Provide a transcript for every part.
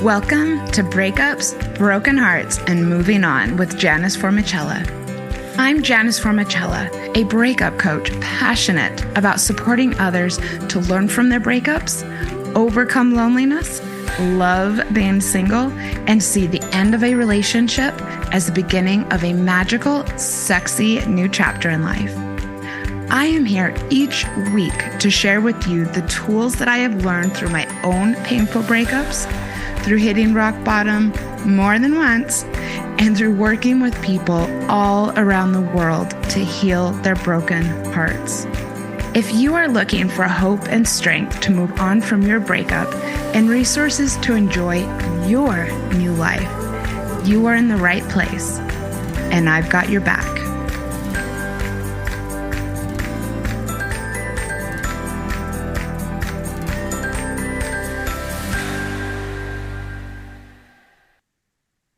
Welcome to Breakups, Broken Hearts, and Moving On with Janice Formicella. I'm Janice Formicella, a breakup coach passionate about supporting others to learn from their breakups, overcome loneliness, love being single, and see the end of a relationship as the beginning of a magical, sexy new chapter in life. I am here each week to share with you the tools that I have learned through my own painful breakups, through hitting rock bottom more than once, and through working with people all around the world to heal their broken hearts. If you are looking for hope and strength to move on from your breakup and resources to enjoy your new life, you are in the right place, and I've got your back.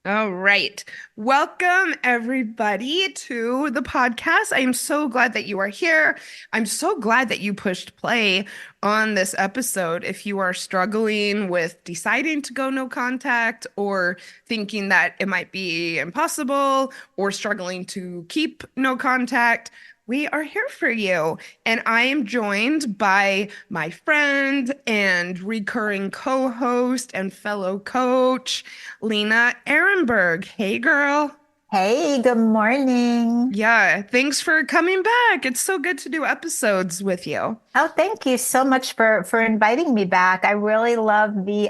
All right. Welcome, everybody, to the podcast. I am so glad that you are here. I'm so glad that you pushed play on this episode. If you are struggling with deciding to go no contact or thinking that it might be impossible or struggling to keep no contact, we are here for you. And I am joined by my friend and recurring co-host and fellow coach, Lena Ehrenberg. Hey, girl. Hey, good morning. Yeah, thanks for coming back. It's so good to do episodes with you. Oh, thank you so much for inviting me back. I really love the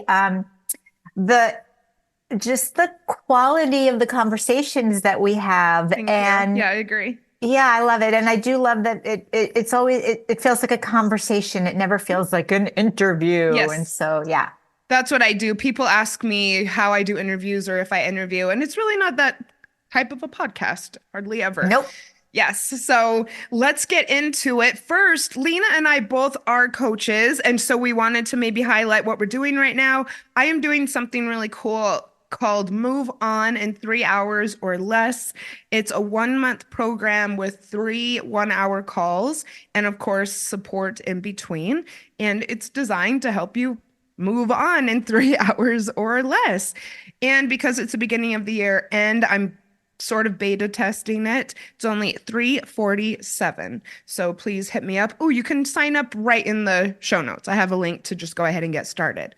just the quality of the conversations that we have. Thank you. Yeah, I agree. Yeah, I love it. And I do love that it's always it feels like a conversation. It never feels like an interview. Yes. And so, yeah. That's what I do. People ask me how I do interviews or if I interview, and it's really not that type of a podcast, hardly ever. Nope. Yes. So let's get into it. First, Lena and I both are coaches, and so we wanted to maybe highlight what we're doing right now. I am doing something really cool called Move On in 3 hours or less. It's a 1-month program with 3 one-hour calls and, of course, support in between. And it's designed to help you move on in 3 hours or less. And because it's the beginning of the year and I'm sort of beta testing it, it's only $347. So please hit me up. Oh, you can sign up right in the show notes. I have a link to just go ahead and get started.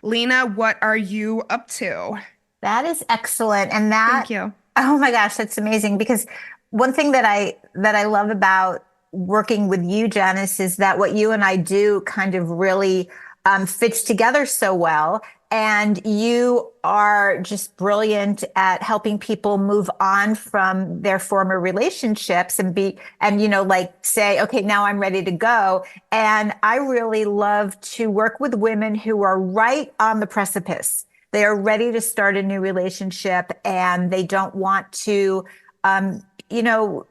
Lena, what are you up to? That is excellent. And Thank you. Oh my gosh, that's amazing. Because one thing that I love about working with you, Janice, is that what you and I do kind of really fits together so well. And you are just brilliant at helping people move on from their former relationships and say, okay, now I'm ready to go. And I really love to work with women who are right on the precipice. They are ready to start a new relationship and they don't want to,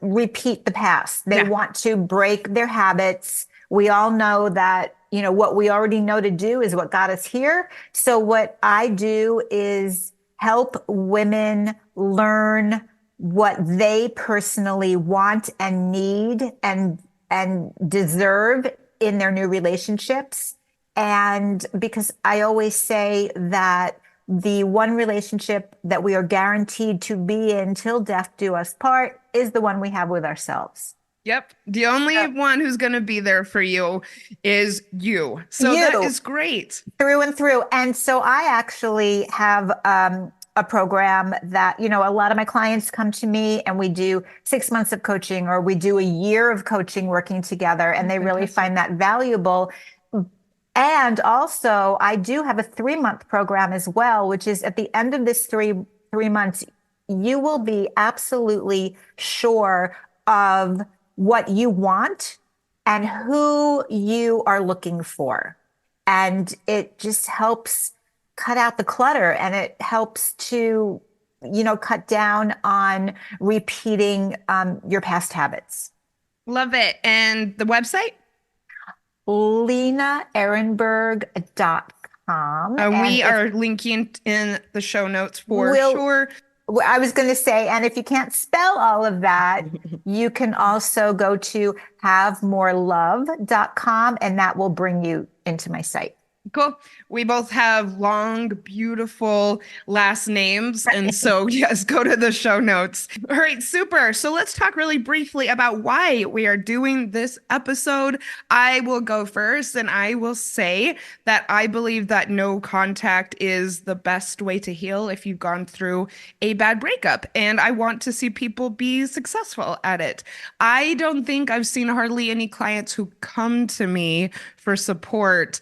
repeat the past. They want to break their habits. We all know that what we already know to do is what got us here. So what I do is help women learn what they personally want and need and deserve in their new relationships. And because I always say that the one relationship that we are guaranteed to be in till death do us part is the one we have with ourselves. Yep. The only one who's going to be there for you is you. So that is great. Through and through. And so I actually have a program that, a lot of my clients come to me and we do 6 months of coaching or we do a year of coaching working together and they really find that valuable. And also I do have a 3-month program as well, which is at the end of this three months, you will be absolutely sure of what you want and who you are looking for. And it just helps cut out the clutter and it helps to, cut down on repeating your past habits. Love it. And the website? LenaEhrenberg.com. We are linking in the show notes for sure. I was going to say, and if you can't spell all of that, you can also go to havemorelove.com and that will bring you into my site. Cool. We both have long, beautiful last names. And so, yes, go to the show notes. All right, super. So let's talk really briefly about why we are doing this episode. I will go first, and I will say that I believe that no contact is the best way to heal if you've gone through a bad breakup. And I want to see people be successful at it. I don't think I've seen hardly any clients who come to me for support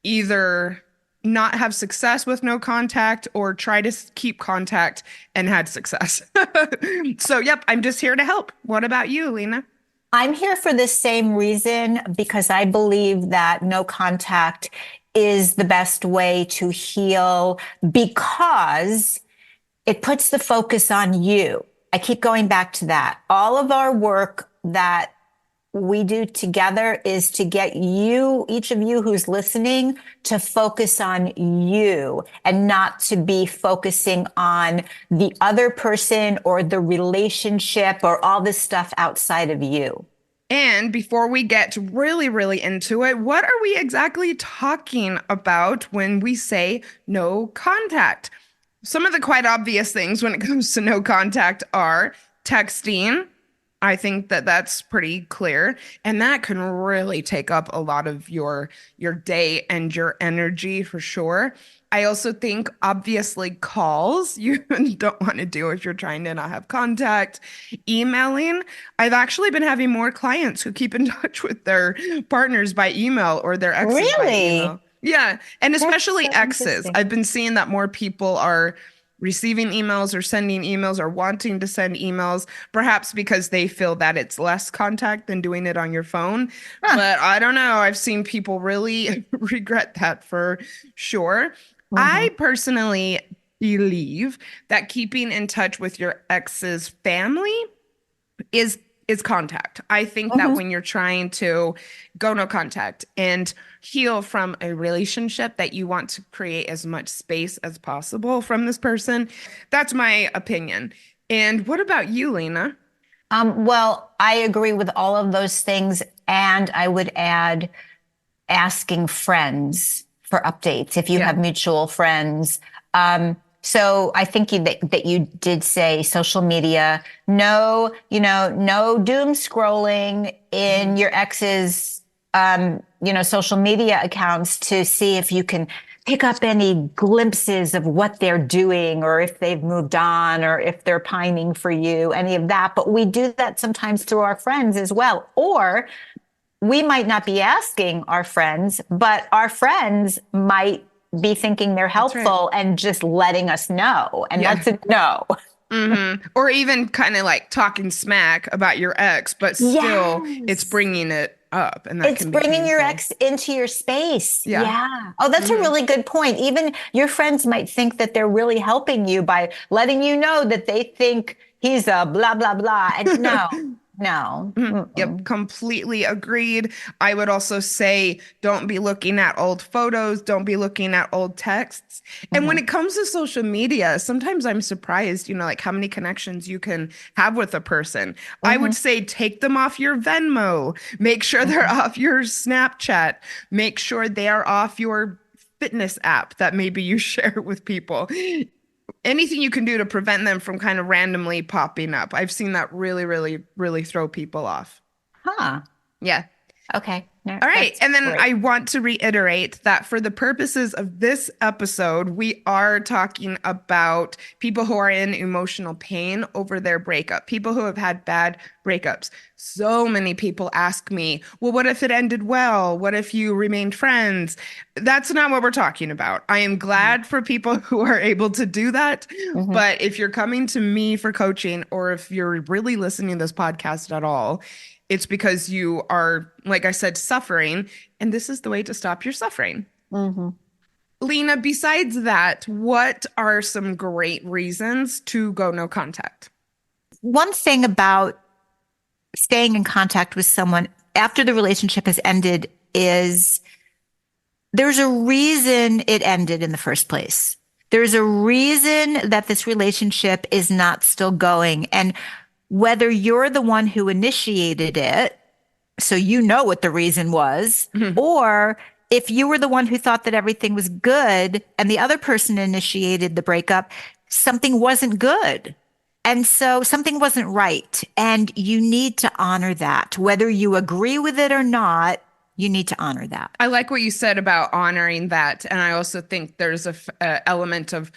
either not have success with no contact or try to keep contact and had success. So, yep, I'm just here to help. What about you, Lena? I'm here for the same reason because I believe that no contact is the best way to heal because it puts the focus on you. I keep going back to that. All of our work that we do together is to get you, each of you who's listening, to focus on you and not to be focusing on the other person or the relationship or all this stuff outside of you. And before we get really, really into it, what are we exactly talking about when we say no contact? Some of the quite obvious things when it comes to no contact are texting. I think that that's pretty clear, and that can really take up a lot of your day and your energy for sure. I also think obviously calls you don't want to do if you're trying to not have contact. Emailing. I've actually been having more clients who keep in touch with their partners by email or their exes by Really? email. Yeah, and That's especially so exes. interesting. I've been seeing that more people are receiving emails or sending emails or wanting to send emails, perhaps because they feel that it's less contact than doing it on your phone. Huh. But I don't know. I've seen people really regret that for sure. Hmm. I personally believe that keeping in touch with your ex's family is is contact. I think that Hmm. when you're trying to go no contact and heal from a relationship that you want to create as much space as possible from this person, that's my opinion. And what about you, Lena? Well, I agree with all of those things. And I would add asking friends for updates if you Yeah. have mutual friends. So I think that you did say social media. No, no doom scrolling in Mhm. your ex's, social media accounts to see if you can pick up any glimpses of what they're doing or if they've moved on or if they're pining for you, any of that. But we do that sometimes through our friends as well. Or we might not be asking our friends, but our friends might be thinking they're That's right. helpful and just letting us know. And Yeah. that's a no. Or even kind of like talking smack about your ex, but still it's Yes. bringing it up, and that It's can be bringing your painful. ex into your space. Yeah. Yeah. Oh, that's a hmm really good point. Even your friends might think that they're really helping you by letting you know that they think he's a blah, blah, blah. And no, no. Mhm. Yep, Mm-mm. completely agreed. I would also say don't be looking at old photos, don't be looking at old texts. And when Mhm. it comes to social media, sometimes I'm surprised, like how many connections you can have with a person. I would Mhm. say take them off your Venmo, make sure they're Mhm. off your Snapchat, make sure they are off your fitness app that maybe you share with people. Anything you can do to prevent them from kind of randomly popping up. I've seen that really, really, really throw people off. Huh. Yeah. Okay. No, All right. that's And then great. I want to reiterate that for the purposes of this episode, we are talking about people who are in emotional pain over their breakup, people who have had bad breakups. So many people ask me, well, what if it ended well? What if you remained friends? That's not what we're talking about. I am Mhm. glad for people who are able to do that. Mhm. But if you're coming to me for coaching, or if you're really listening to this podcast at all, it's because you are, like I said, suffering, and this is the way to stop your suffering. Mhm. Lena, besides that, what are some great reasons to go no contact? One thing about staying in contact with someone after the relationship has ended is there's a reason it ended in the first place. There's a reason that this relationship is not still going. And whether you're the one who initiated it, so you know what the reason was, Mhm. or if you were the one who thought that everything was good and the other person initiated the breakup, something wasn't good. And so something wasn't right. And you need to honor that. Whether you agree with it or not, you need to honor that. I like what you said about honoring that, and I also think there's a element of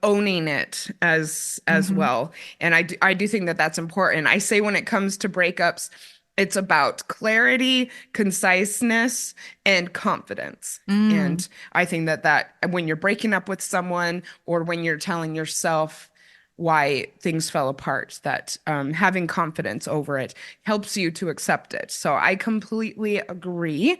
owning it as Mhm. well. And I do think that that's important. I say when it comes to breakups, it's about clarity, conciseness, and confidence. Mm. And I think that when you're breaking up with someone or when you're telling yourself why things fell apart, that having confidence over it helps you to accept it. So I completely agree.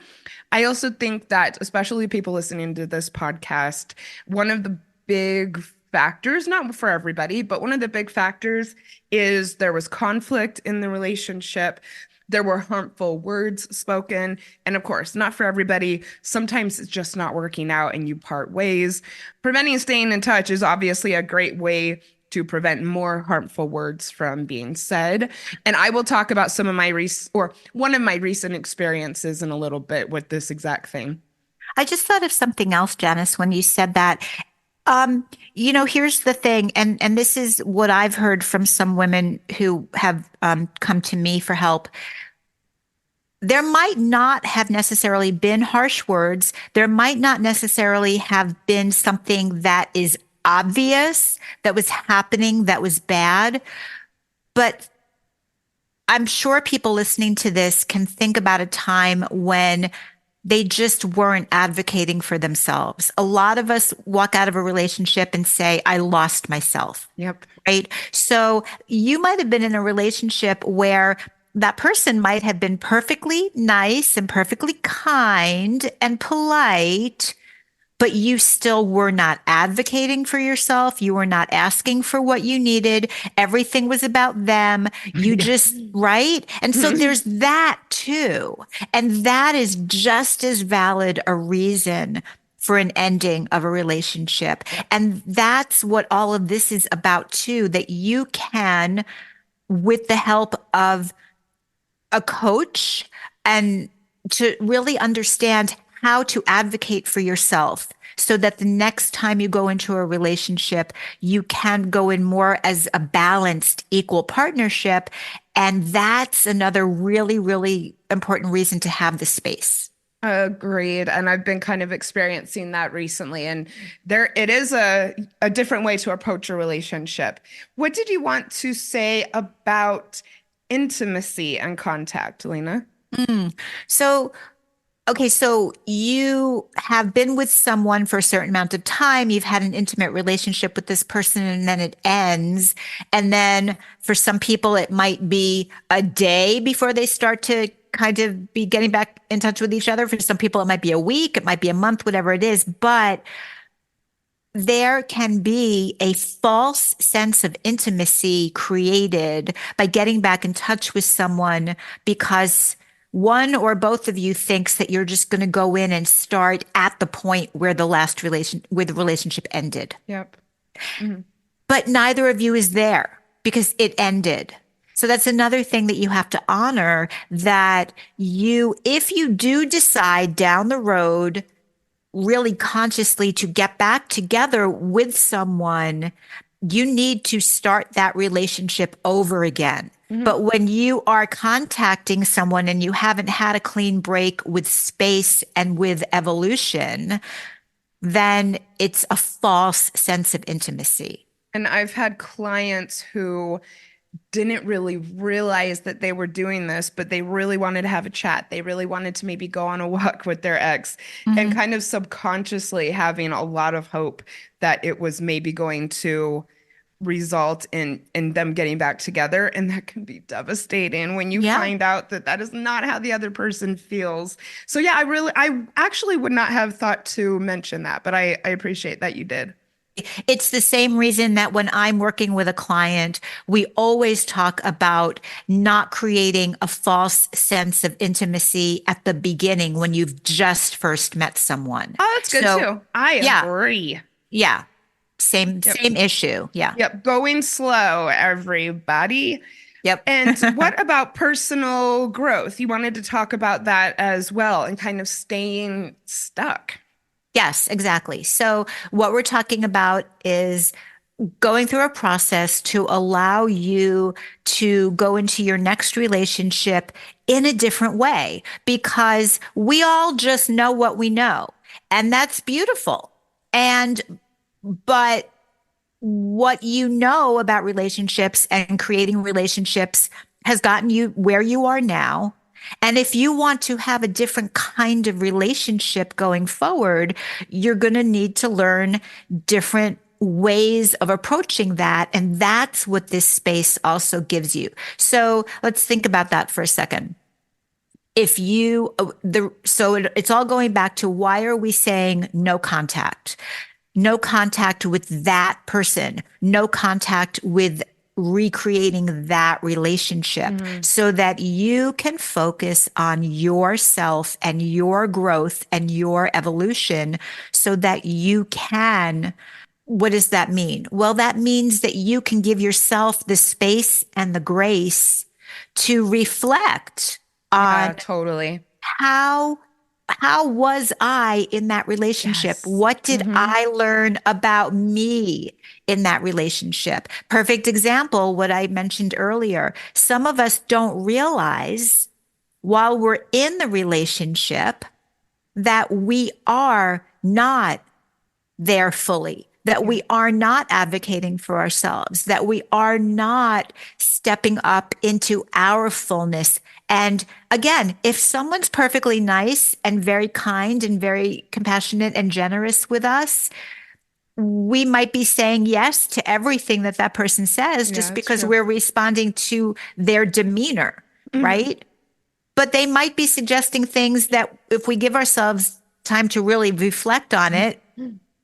I also think that, especially people listening to this podcast, one of the big factors, not for everybody, but one of the big factors is there was conflict in the relationship. There were harmful words spoken. And of course, not for everybody. Sometimes it's just not working out and you part ways. Preventing staying in touch is obviously a great way to prevent more harmful words from being said. And I will talk about some of my one of my recent experiences in a little bit with this exact thing. I just thought of something else, Janice, when you said that. Um, here's the thing, and this is what I've heard from some women who have come to me for help. There might not have necessarily been harsh words. There might not necessarily have been something that is obvious that was happening that was bad, but I'm sure people listening to this can think about a time when they just weren't advocating for themselves. A lot of us walk out of a relationship and say, I lost myself, Yep. right? So you might have been in a relationship where that person might have been perfectly nice and perfectly kind and polite, but you still were not advocating for yourself. You were not asking for what you needed. Everything was about them. You Yeah. just, right? And so there's that too. And that is just as valid a reason for an ending of a relationship. Yep. And that's what all of this is about too, that you can, with the help of a coach and to really understand how to advocate for yourself so that the next time you go into a relationship, you can go in more as a balanced, equal partnership. And that's another really, really important reason to have the space. Agreed. And I've been kind of experiencing that recently. And it is a different way to approach a relationship. What did you want to say about intimacy and contact, Lena? Mm. So okay, so you have been with someone for a certain amount of time. You've had an intimate relationship with this person and then it ends. And then for some people, it might be a day before they start to kind of be getting back in touch with each other. For some people, it might be a week, it might be a month, whatever it is. But there can be a false sense of intimacy created by getting back in touch with someone because one or both of you thinks that you're just going to go in and start at the point where the relationship ended. Yep. Mhm. But neither of you is there because it ended. So that's another thing that you have to honor that if you do decide down the road really consciously to get back together with someone, you need to start that relationship over again. Mhm. But when you are contacting someone and you haven't had a clean break with space and with evolution, then it's a false sense of intimacy. And I've had clients who didn't really realize that they were doing this, but they really wanted to have a chat. They really wanted to maybe go on a walk with their ex and Mhm. kind of subconsciously having a lot of hope that it was maybe going to result in them getting back together. And that can be devastating when you Yeah. find out that that is not how the other person feels. So yeah, I actually would not have thought to mention that, but I appreciate that you did. It's the same reason that when I'm working with a client, we always talk about not creating a false sense of intimacy at the beginning when you've just first met someone. Oh, that's good So, too. I yeah, agree. yeah, same Yep. same issue. Yeah. Yep. Going slow, everybody. Yep. And what about personal growth? You wanted to talk about that as well and kind of staying stuck. Yes, exactly. So, what we're talking about is going through a process to allow you to go into your next relationship in a different way because we all just know what we know, and that's beautiful. And, but what you know about relationships and creating relationships has gotten you where you are now. And if you want to have a different kind of relationship going forward, you're going to need to learn different ways of approaching that. And that's what this space also gives you. So let's think about that for a second. If you, it's all going back to why are we saying no contact? No contact with that person, no contact with recreating that relationship Mhm. so that you can focus on yourself and your growth and your evolution so that you can. What does that mean? Well, that means that you can give yourself the space and the grace to reflect on Yeah, totally. how how was I in that relationship? Yes. What did Hmm. I learn about me in that relationship? Perfect example, what I mentioned earlier. Some of us don't realize while we're in the relationship that we are not there fully, that Yeah. we are not advocating for ourselves, that we are not stepping up into our fullness. And again, if someone's perfectly nice and very kind and very compassionate and generous with us, we might be saying yes to everything that that person says Yeah, just it's because true. we're responding to their demeanor, Hmm. right? But they might be suggesting things that if we give ourselves time to really reflect on it,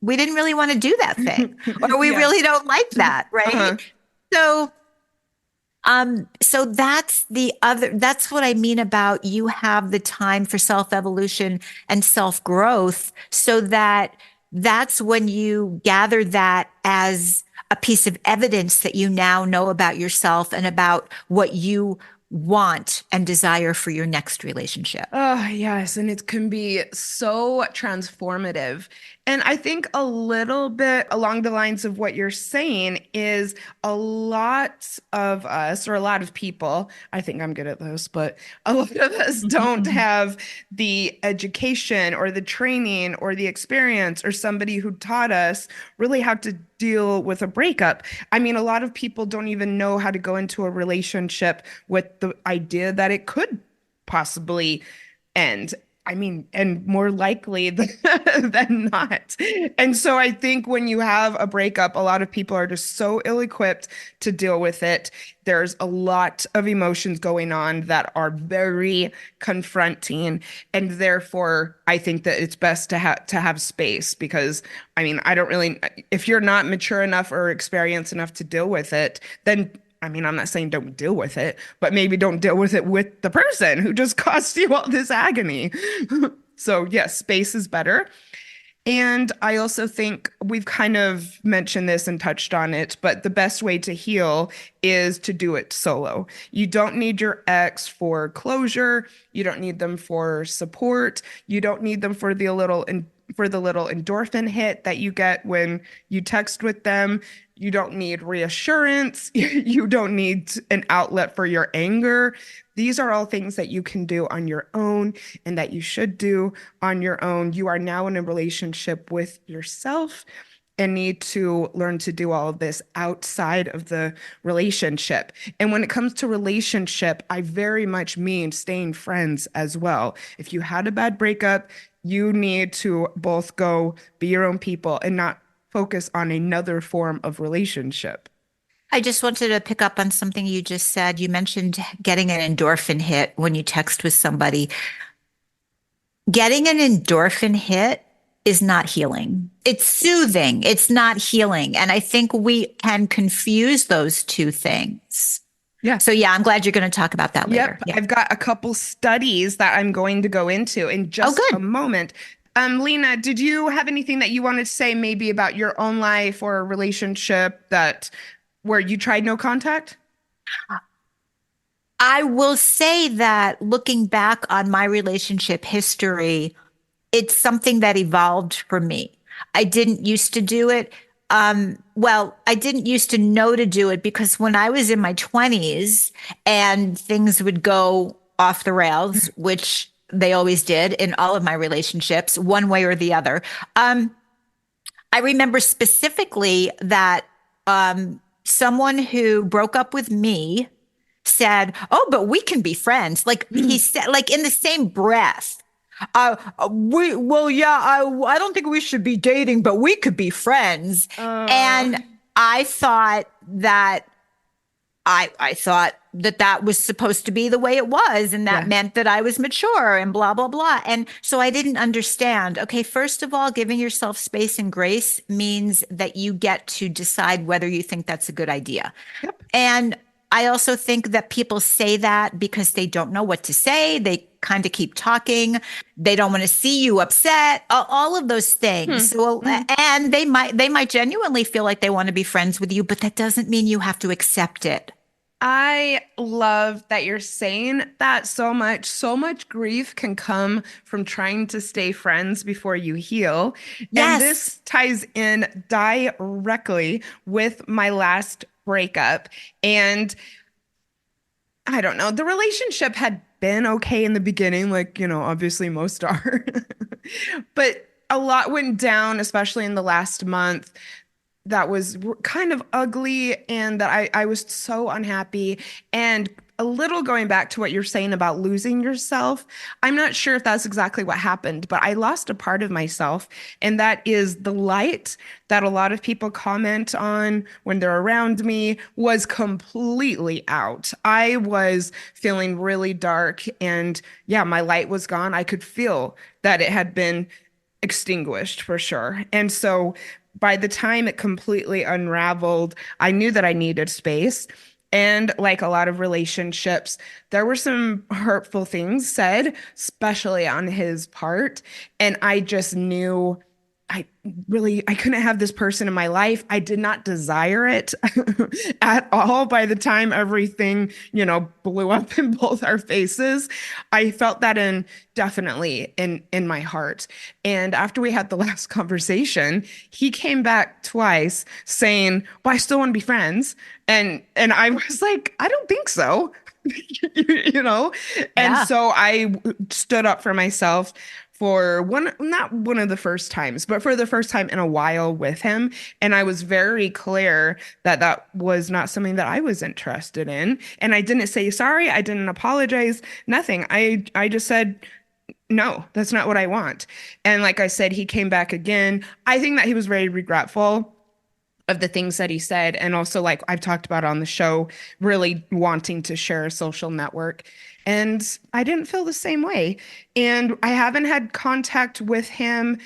we didn't really want to do that thing, or we Yeah. really don't like that, right? Uh-huh. So, so that's the other, that's what I mean about you have the time for self-evolution and self-growth so that that's when you gather that as a piece of evidence that you now know about yourself and about what you want and desire for your next relationship. Oh, yes. And it can be so transformative. And I think a little bit along the lines of what you're saying is a lot of us, or a lot of people, I think I'm good at this, but a lot of us don't have the education or the training or the experience or somebody who taught us really how to deal with a breakup. I mean, a lot of people don't even know how to go into a relationship with the idea that it could possibly end. I mean, and more likely than not. And so I think when you have a breakup, a lot of people are just so ill-equipped to deal with it. There's a lot of emotions going on that are very confronting, and therefore I think that it's best to have space because I mean, I don't really, if you're not mature enough or experienced enough to deal with it, then I mean, I'm not saying don't deal with it, but maybe don't deal with it with the person who just caused you all this agony. So, yes, space is better. And I also think we've kind of mentioned this and touched on it, but the best way to heal is to do it solo. You don't need your ex for closure. You don't need them for support. You don't need them for the little endorphin hit that you get when you text with them. You don't need reassurance. You don't need an outlet for your anger. These are all things that you can do on your own and that you should do on your own. You are now in a relationship with yourself and need to learn to do all of this outside of the relationship. And when it comes to relationship, I very much mean staying friends as well. If you had a bad breakup, you need to both go be your own people and not focus on another form of relationship. I just wanted to pick up on something you just said. You mentioned getting an endorphin hit when you text with somebody. Getting an endorphin hit is not healing. It's soothing. It's not healing. And I think we can confuse those two things. Yeah. So yeah, I'm glad you're going to talk about that later. Yep, Yeah. I've got a couple studies that I'm going to go into in Oh, just a good. moment. Lena, did you have anything that you wanted to say maybe about your own life or a relationship that where you tried no contact? I will say that looking back on my relationship history, it's something that evolved for me. I didn't used to do it. Well, I didn't used to know to do it because when I was in my 20s and things would go off the rails, which they always did in all of my relationships, one way or the other. I remember specifically that someone who broke up with me said, "Oh, but we can be friends." Like he said, like in the same breath. Yeah, I don't think we should be dating, but we could be friends. Oh, And I thought that I thought that that was supposed to be the way it was, and that yeah. meant that I was mature and blah, blah, blah. And so I didn't understand. Okay, first of all, giving yourself space and grace means that you get to decide whether you think that's a good idea. Yep. And I also think that people say that because they don't know what to say. They kind of keep talking. They don't want to see you upset. All of those things. Hmm. So, Mhm. and they might genuinely feel like they want to be friends with you, but that doesn't mean you have to accept it. I love that you're saying that so much. So much grief can come from trying to stay friends before you heal. And Yes. this ties in directly with my last breakup. And I don't know, the relationship had been okay in the beginning, like, obviously most are. But a lot went down, especially in the last month that was kind of ugly and that I was so unhappy. And a little going back to what you're saying about losing yourself, I'm not sure if that's exactly what happened, but I lost a part of myself. And that is the light that a lot of people comment on when they're around me was completely out. I was feeling really dark and yeah, my light was gone. I could feel that it had been extinguished for sure. And so by the time it completely unraveled, I knew that I needed space. And like a lot of relationships, there were some hurtful things said, especially on his part. And I just knew I couldn't have this person in my life. I did not desire it at all by the time everything, blew up in both our faces. I felt that in definitely in my heart. And after we had the last conversation, he came back twice saying, "Well, I still want to be friends." And I was like, "I don't think so." you know? And Yeah. so I stood up for myself for not one of the first times, but for the first time in a while with him. And I was very clear that that was not something that I was interested in. And I didn't say sorry. I didn't apologize, nothing. I just said, no, that's not what I want. And like I said, he came back again. I think that he was very regretful of the things that he said. And also, like I've talked about on the show, really wanting to share a social network. And I didn't feel the same way. And I haven't had contact with him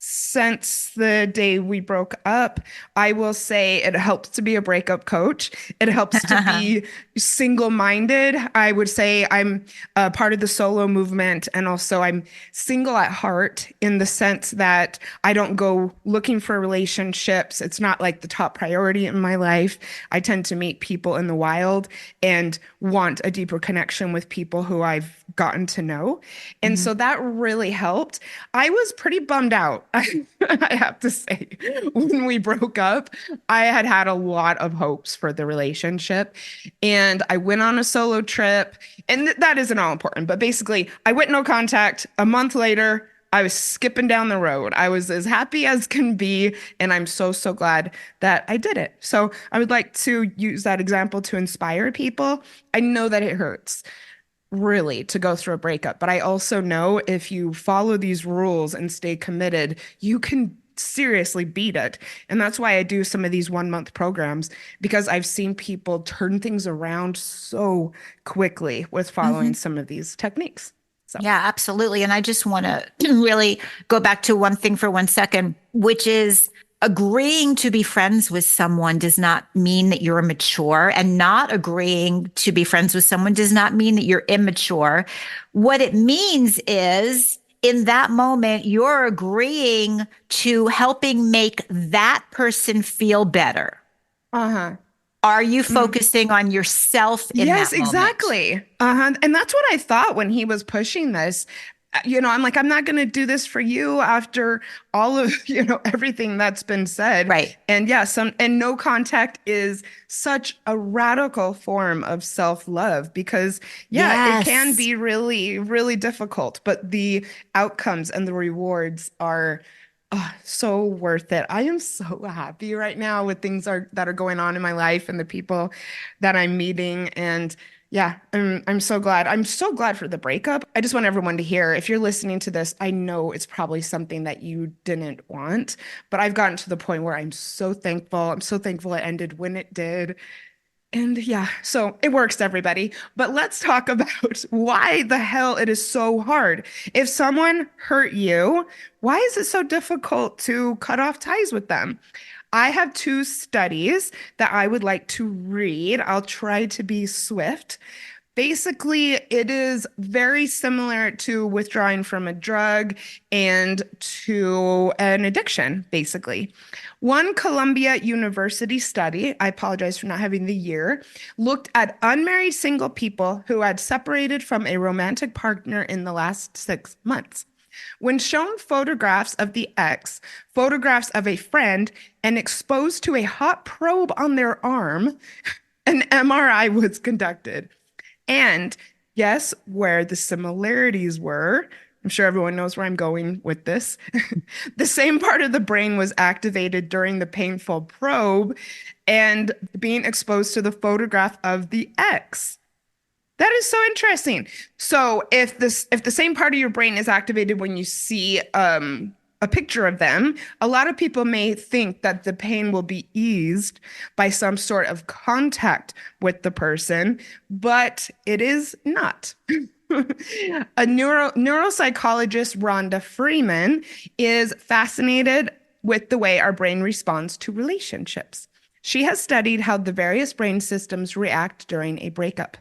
since the day we broke up. I will say it helps to be a breakup coach. It helps to be single-minded. I would say I'm a part of the solo movement, and also I'm single at heart in the sense that I don't go looking for relationships. It's not like the top priority in my life. I tend to meet people in the wild and want a deeper connection with people who I've gotten to know. And Mhm. so that really helped. I was pretty bummed out, I have to say, when we broke up. I had had a lot of hopes for the relationship. And I went on a solo trip, and that isn't all important, but basically, I went no contact. A month later, I was skipping down the road. I was as happy as can be, and I'm so, so glad that I did it. So I would like to use that example to inspire people. I know that it hurts really to go through a breakup. But I also know if you follow these rules and stay committed, you can seriously beat it. And that's why I do some of these 1 month programs because I've seen people turn things around so quickly with following Mhm. some of these techniques. So, Yeah, absolutely. And I just want to really go back to one thing for 1 second, which is agreeing to be friends with someone does not mean that you're immature, and not agreeing to be friends with someone does not mean that you're immature. What it means is in that moment, you're agreeing to helping make that person feel better. uh-huh. Are you focusing on yourself in Yes, that moment? exactly. Uh-huh. And that's what I thought when he was pushing this. I'm like, I'm not going to do this for you after all of, everything that's been said. Right. And yeah, and no contact is such a radical form of self-love because yeah, it can Yes. be really, really difficult, but the outcomes and the rewards are so worth it. I am so happy right now with that are going on in my life and the people that I'm meeting. And yeah, I'm so glad. I'm so glad for the breakup. I just want everyone to hear, if you're listening to this, I know it's probably something that you didn't want, but I've gotten to the point where I'm so thankful. I'm so thankful it ended when it did. And yeah, so it works, everybody. But let's talk about why the hell it is so hard. If someone hurt you, why is it so difficult to cut off ties with them? I have two studies that I would like to read. I'll try to be swift. Basically, it is very similar to withdrawing from a drug and to an addiction, basically. One Columbia University study, I apologize for not having the year, looked at unmarried single people who had separated from a romantic partner in the last 6 months. When shown photographs of the ex, photographs of a friend, and exposed to a hot probe on their arm, an MRI was conducted. And guess where the similarities were? I'm sure everyone knows where I'm going with this. The same part of the brain was activated during the painful probe and being exposed to the photograph of the ex. That is so interesting. So if the same part of your brain is activated when you see a picture of them, a lot of people may think that the pain will be eased by some sort of contact with the person, but it is not. A neuropsychologist, Rhonda Freeman, is fascinated with the way our brain responds to relationships. She has studied how the various brain systems react during a breakup.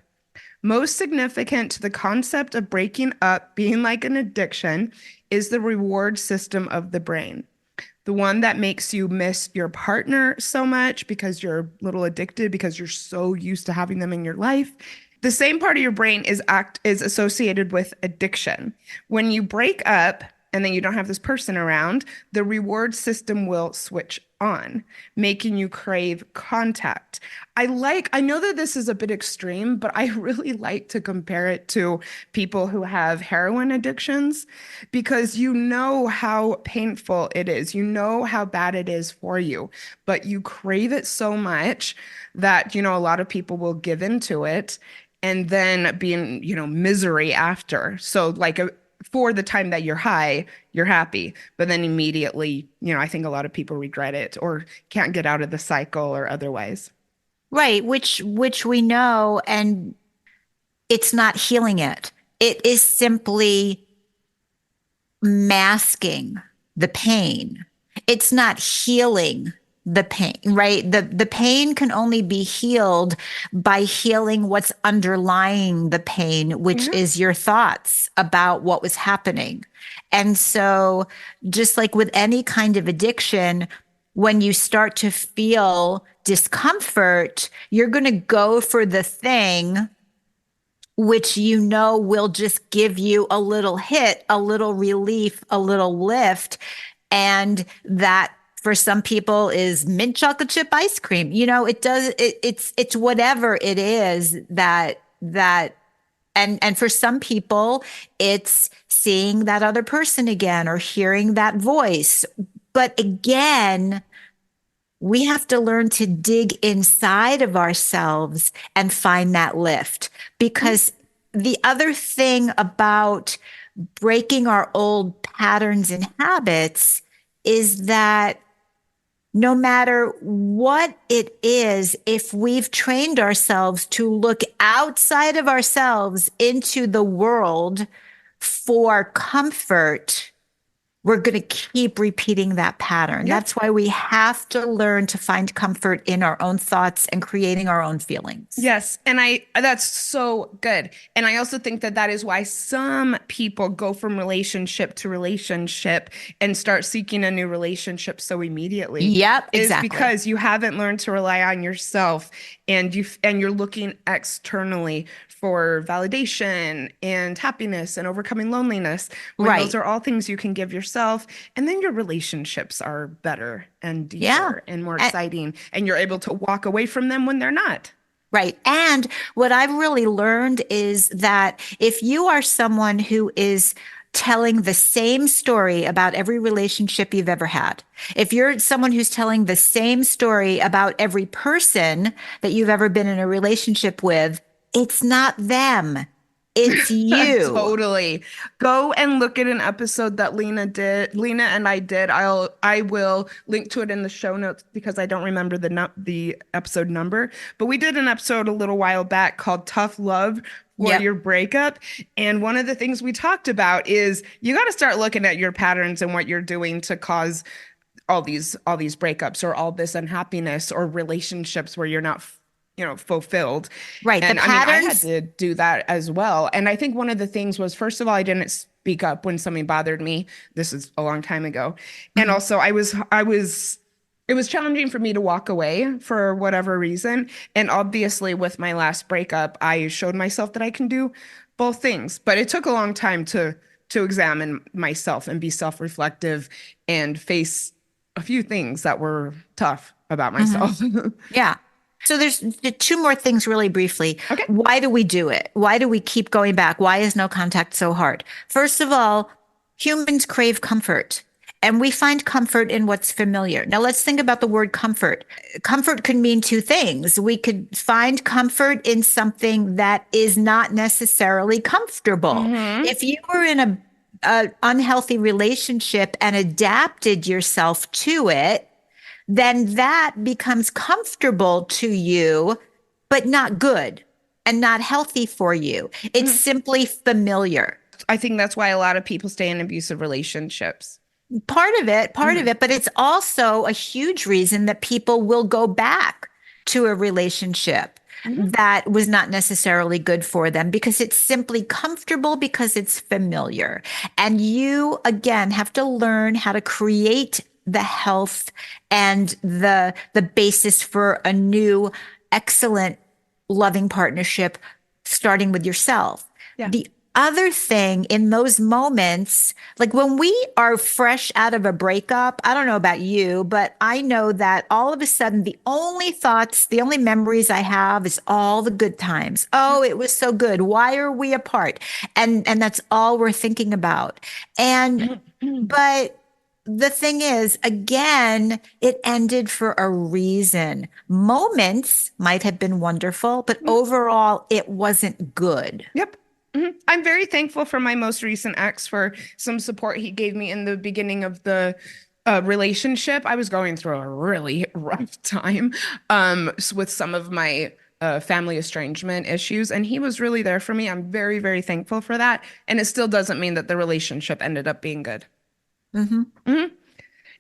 Most significant to the concept of breaking up being like an addiction is the reward system of the brain. The one that makes you miss your partner so much because you're a little addicted because you're so used to having them in your life. The same part of your brain is associated with addiction. When you break up and then you don't have this person around, the reward system will switch on, making you crave contact. I know that this is a bit extreme, but I really like to compare it to people who have heroin addictions because you know how painful it is. You know how bad it is for you, but you crave it so much that, a lot of people will give into it and then be in, misery after. So like for the time that you're high, you're happy, but then immediately, I think a lot of people regret it or can't get out of the cycle or otherwise. Right, which we know, and it's not healing it. It is simply masking the pain. It's not healing the pain, right? The pain can only be healed by healing what's underlying the pain, which Yeah. is your thoughts about what was happening. And so, just like with any kind of addiction, when you start to feel discomfort, you're going to go for the thing which you know will just give you a little hit, a little relief, a little lift. And that for some people is mint chocolate chip ice cream. It does it's whatever it is that and for some people it's seeing that other person again or hearing that voice. But again, we have to learn to dig inside of ourselves and find that lift. Because the other thing about breaking our old patterns and habits is that no matter what it is, if we've trained ourselves to look outside of ourselves into the world for comfort, we're going to keep repeating that pattern. Yep. That's why we have to learn to find comfort in our own thoughts and creating our own feelings. Yes, and that's so good. And I also think that that is why some people go from relationship to relationship and start seeking a new relationship so immediately Yep, is exactly. because you haven't learned to rely on yourself and you're looking externally for validation and happiness and overcoming loneliness when those Right. are all things you can give yourself, and then your relationships are better and Yeah. deeper and more And, exciting, and you're able to walk away from them when they're not. right. And what I've really learned is that if you are someone who is telling the same story about every relationship you've ever had, if you're someone who's telling the same story about every person that you've ever been in a relationship with, it's not them, it's you. Totally. Go and look at an episode that Lena and I did. I will link to it in the show notes because I don't remember the episode number. But we did an episode a little while back called Tough Love for Yep. Your Breakup. And one of the things we talked about is you got to start looking at your patterns and what you're doing to cause all these breakups or all this unhappiness or relationships where you're not fulfilled. Right. The And I mean, I had patterns. to do that as well. And I think one of the things was, first of all, I didn't speak up when something bothered me. This is a long time ago. And Mhm. also it was challenging for me to walk away for whatever reason. And obviously with my last breakup, I showed myself that I can do both things. But it took a long time to examine myself and be self-reflective and face a few things that were tough about Mhm. myself. Yeah. So there's the two more things really briefly. Okay. Why do we do it? Why do we keep going back? Why is no contact so hard? First of all, humans crave comfort and we find comfort in what's familiar. Now let's think about the word comfort. Comfort could mean two things. We could find comfort in something that is not necessarily comfortable. Hmm. If you were in a unhealthy relationship and adapted yourself to it, then that becomes comfortable to you, but not good and not healthy for you. It's simply familiar. I think that's why a lot of people stay in abusive relationships. Part of Hmm. it, but it's also a huge reason that people will go back to a relationship Hmm. that was not necessarily good for them because it's simply comfortable because it's familiar. And you again have to learn how to create the health and the basis for a new excellent loving partnership starting with yourself. Yeah. The other thing in those moments, like when we are fresh out of a breakup, I don't know about you, but I know that all of a sudden the only thoughts, the only memories I have is all the good times. Yep. Oh, it was so good. Why are we apart? And that's all we're thinking about. And but the thing is, again, it ended for a reason. Moments might have been wonderful, but overall, it wasn't good. Yep. I'm very thankful for my most recent ex for some support he gave me in the beginning of the relationship. I was going through a really rough time with some of my family estrangement issues, and he was really there for me. I'm very, very thankful for that. And it still doesn't mean that the relationship ended up being good. Hmm.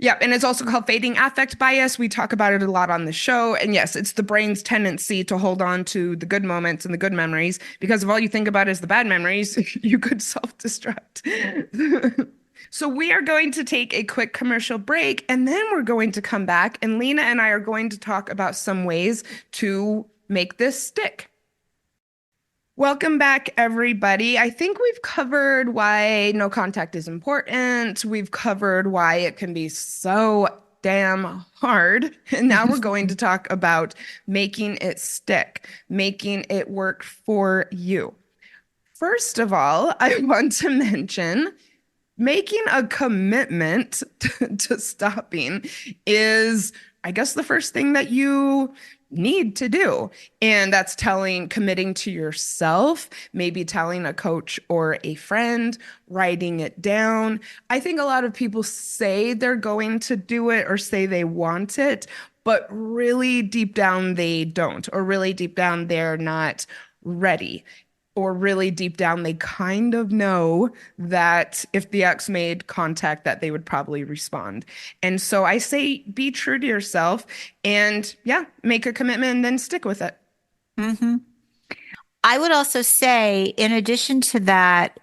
Yeah, and it's also called fading affect bias. We talk about it a lot on the show. And yes, it's the brain's tendency to hold on to the good moments and the good memories because if all you think about is the bad memories, you could self-destruct. So we are going to take a quick commercial break and then we're going to come back and Lena and I are going to talk about some ways to make this stick. Welcome back, everybody. I think we've covered why no contact is important. We've covered why it can be so damn hard. And now we're going to talk about making it stick, making it work for you. First of all, I want to mention making a commitment to stopping is, I guess, the first thing that you need to do. And that's committing to yourself, maybe telling a coach or a friend, writing it down. I think a lot of people say they're going to do it or say they want it, but really deep down they don't, or really deep down they're not ready. or really deep down, they kind of know that if the ex made contact, that they would probably respond. And so I say, be true to yourself and yeah, make a commitment and then stick with it. Hmm. I would also say, in addition to that,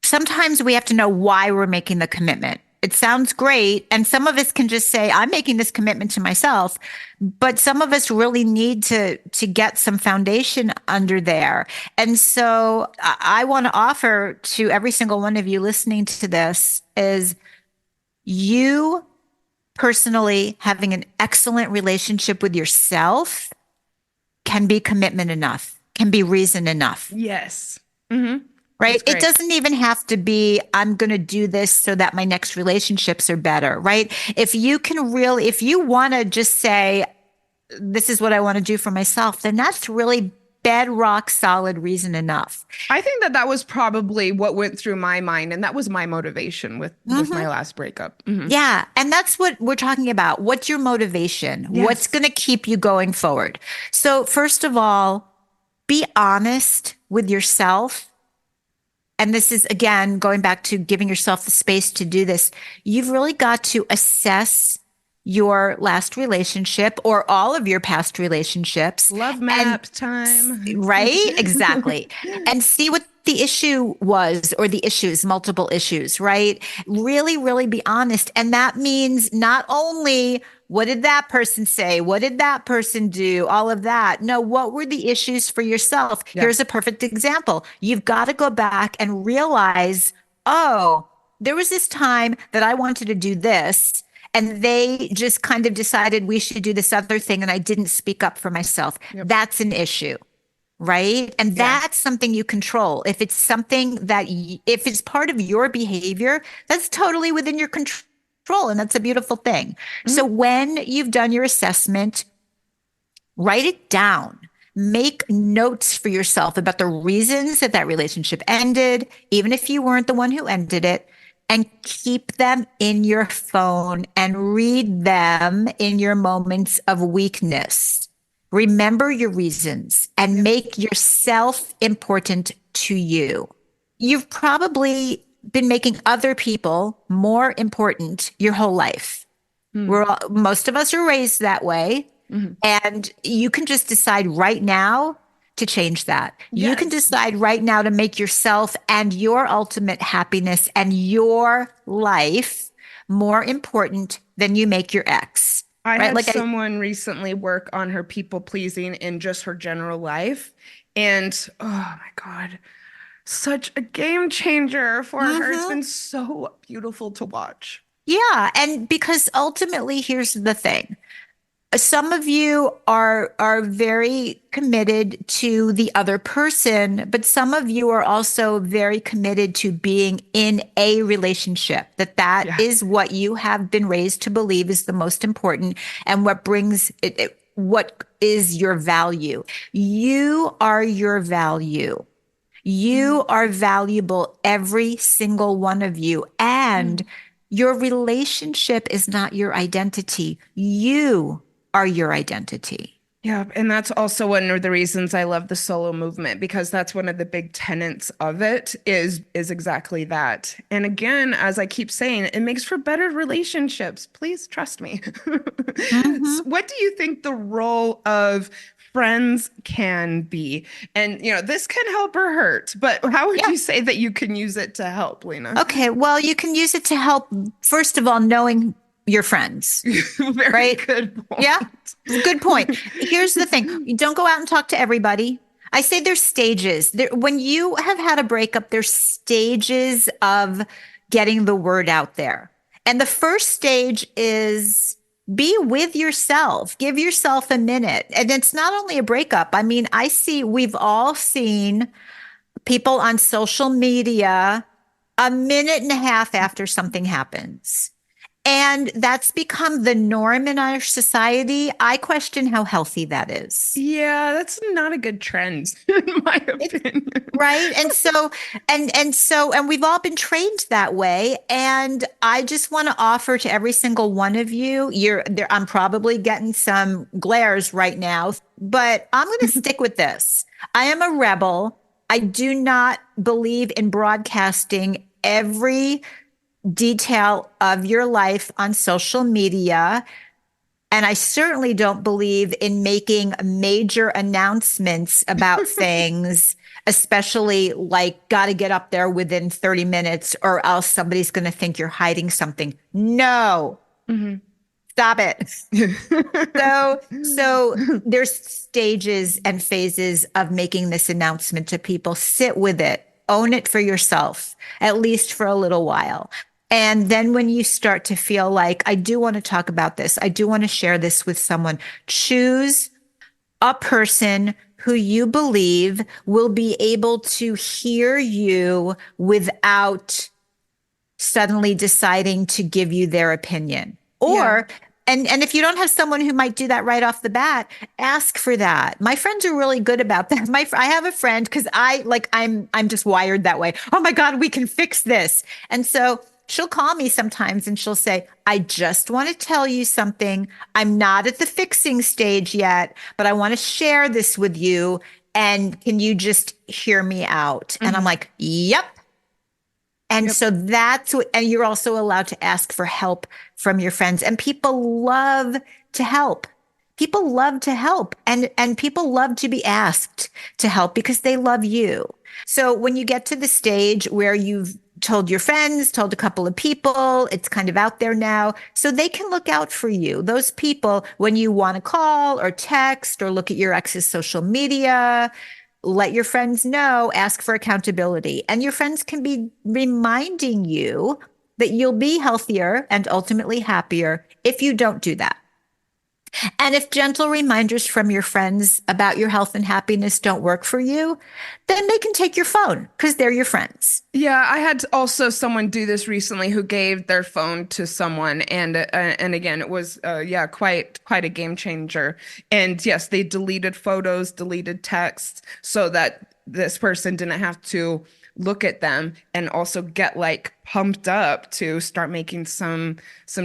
sometimes we have to know why we're making the commitment. It sounds great. And some of us can just say, I'm making this commitment to myself. But some of us really need to get some foundation under there. And so I want to offer to every single one of you listening to this is you personally having an excellent relationship with yourself can be commitment enough, can be reason enough. Yes. Hmm. Right? That's It great. doesn't even have to be, I'm going to do this so that my next relationships are better, right? If you want to just say, this is what I want to do for myself, then that's really bedrock solid reason enough. I think that that was probably what went through my mind, and that was my motivation with my Hmm. last breakup. Hmm. Yeah. And that's what we're talking about. What's your motivation? What's Yes. going to keep you going forward? So, first of all, be honest with yourself. And this is again going back to giving yourself the space to do this. You've really got to assess your last relationship or all of your past relationships Love and map time. right? Exactly. And see what the issue was or the issues, multiple issues, right? Really, really be honest. And that means not only what did that person say? What did that person do? All of that. No, what were the issues for yourself? Yeah. Here's a perfect example. You've got to go back and realize, oh, there was this time that I wanted to do this. And they just kind of decided we should do this other thing. And I didn't speak up for myself. Yep. That's an issue, right? And Yeah. that's something you control. If it's something that, if it's part of your behavior, that's totally within your control. And that's a beautiful thing. So Mhm. when you've done your assessment, write it down. Make notes for yourself about the reasons that that relationship ended, even if you weren't the one who ended it, and keep them in your phone and read them in your moments of weakness. Remember your reasons and Yep. make yourself important to you. You've probably been making other people more important your whole life. Mm. Most of us are raised that way. Mhm. And you can just decide right now to change that. You can Yes. decide right now to make yourself and your ultimate happiness and your life more important than you make your ex. I Right? had Like I, someone recently work on her people pleasing in just her general life. And oh my God, such a game changer for her. It's Mhm. been so beautiful to watch. Yeah. And because ultimately, here's the thing. Some of you are very committed to the other person, but some of you are also very committed to being in a relationship. That Yeah. is what you have been raised to believe is the most important and what brings what is your value. You are your value. Mm. You are valuable, every single one of you. And Mm. your relationship is not your identity. You are your identity. Yeah, and that's also one of the reasons I love the solo movement because that's one of the big tenets of it is exactly that. And again, as I keep saying, it makes for better relationships. Please trust me. Hmm. So what do you think the role of friends can be? And this can help or hurt, but how would Yeah. you say that you can use it to help, Lena? Okay. Well, you can use it to help, first of all, knowing your friends, Very right? good Yeah. point. Good point. Here's the thing. You don't go out and talk to everybody. I say there's stages. When you have had a breakup, there's stages of getting the word out there. And the first stage is be with yourself. Give yourself a minute. And it's not only a breakup. I mean, we've all seen people on social media a minute and a half after something happens. And that's become the norm in our society. I question how healthy that is. Yeah, that's not a good trend, in my It's opinion. right. And we've all been trained that way. And I just want to offer to every single one of you, you're there, I'm probably getting some glares right now, but I'm going to stick with this. I am a rebel. I do not believe in broadcasting every detail of your life on social media. And I certainly don't believe in making major announcements about things, especially like got to get up there within 30 minutes or else somebody's going to think you're hiding something. No, Mhm. stop it. So there's stages and phases of making this announcement to people. Sit with it, own it for yourself, at least for a little while. And then when you start to feel like, I do want to talk about this, I do want to share this with someone, choose a person who you believe will be able to hear you without suddenly deciding to give you their opinion. Yeah. Or and if you don't have someone who might do that right off the bat, ask for that. My friends are really good about that. I have a friend because I'm just wired that way. Oh my God, we can fix this. And so she'll call me sometimes and she'll say, I just want to tell you something. I'm not at the fixing stage yet, but I want to share this with you. And can you just hear me out? And I'm Mhm. like, yep. And Yep. so that's what, and you're also allowed to ask for help from your friends. And people love to help. People love to help and people love to be asked to help because they love you. So when you get to the stage where you've told your friends, told a couple of people, it's kind of out there now, so they can look out for you. Those people, when you want to call or text or look at your ex's social media, let your friends know, ask for accountability. And your friends can be reminding you that you'll be healthier and ultimately happier if you don't do that. And if gentle reminders from your friends about your health and happiness don't work for you, then they can take your phone because they're your friends. Yeah, I had also someone do this recently who gave their phone to someone, and again, it was yeah, quite a game changer. And yes, they deleted photos, deleted texts, so that this person didn't have to look at them and also get like pumped up to start making some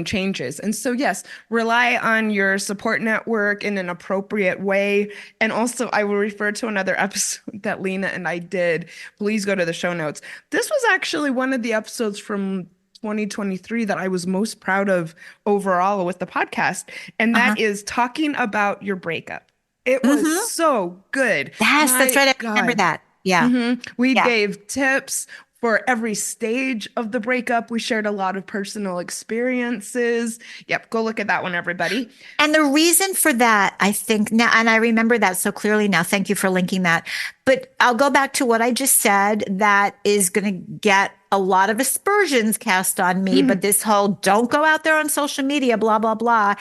changes. And so yes, rely on your support network in an appropriate way. And also, I will refer to another episode that Lena and I did. Please go to the show notes. This was actually one of the episodes from 2023 that I was most proud of overall with the podcast, and that Uh-huh. is talking about your breakup. It was Mm-hmm. so good. Yes, that's My right. I remember God. that. Yeah. We Yeah. gave tips for every stage of the breakup. We shared a lot of personal experiences. Yep, go look at that one, everybody. And the reason for that, I think now, and I remember that so clearly now. Thank you for linking that. But I'll go back to what I just said. That is going to get a lot of aspersions cast on me. But this whole don't go out there on social media, blah, blah, blah.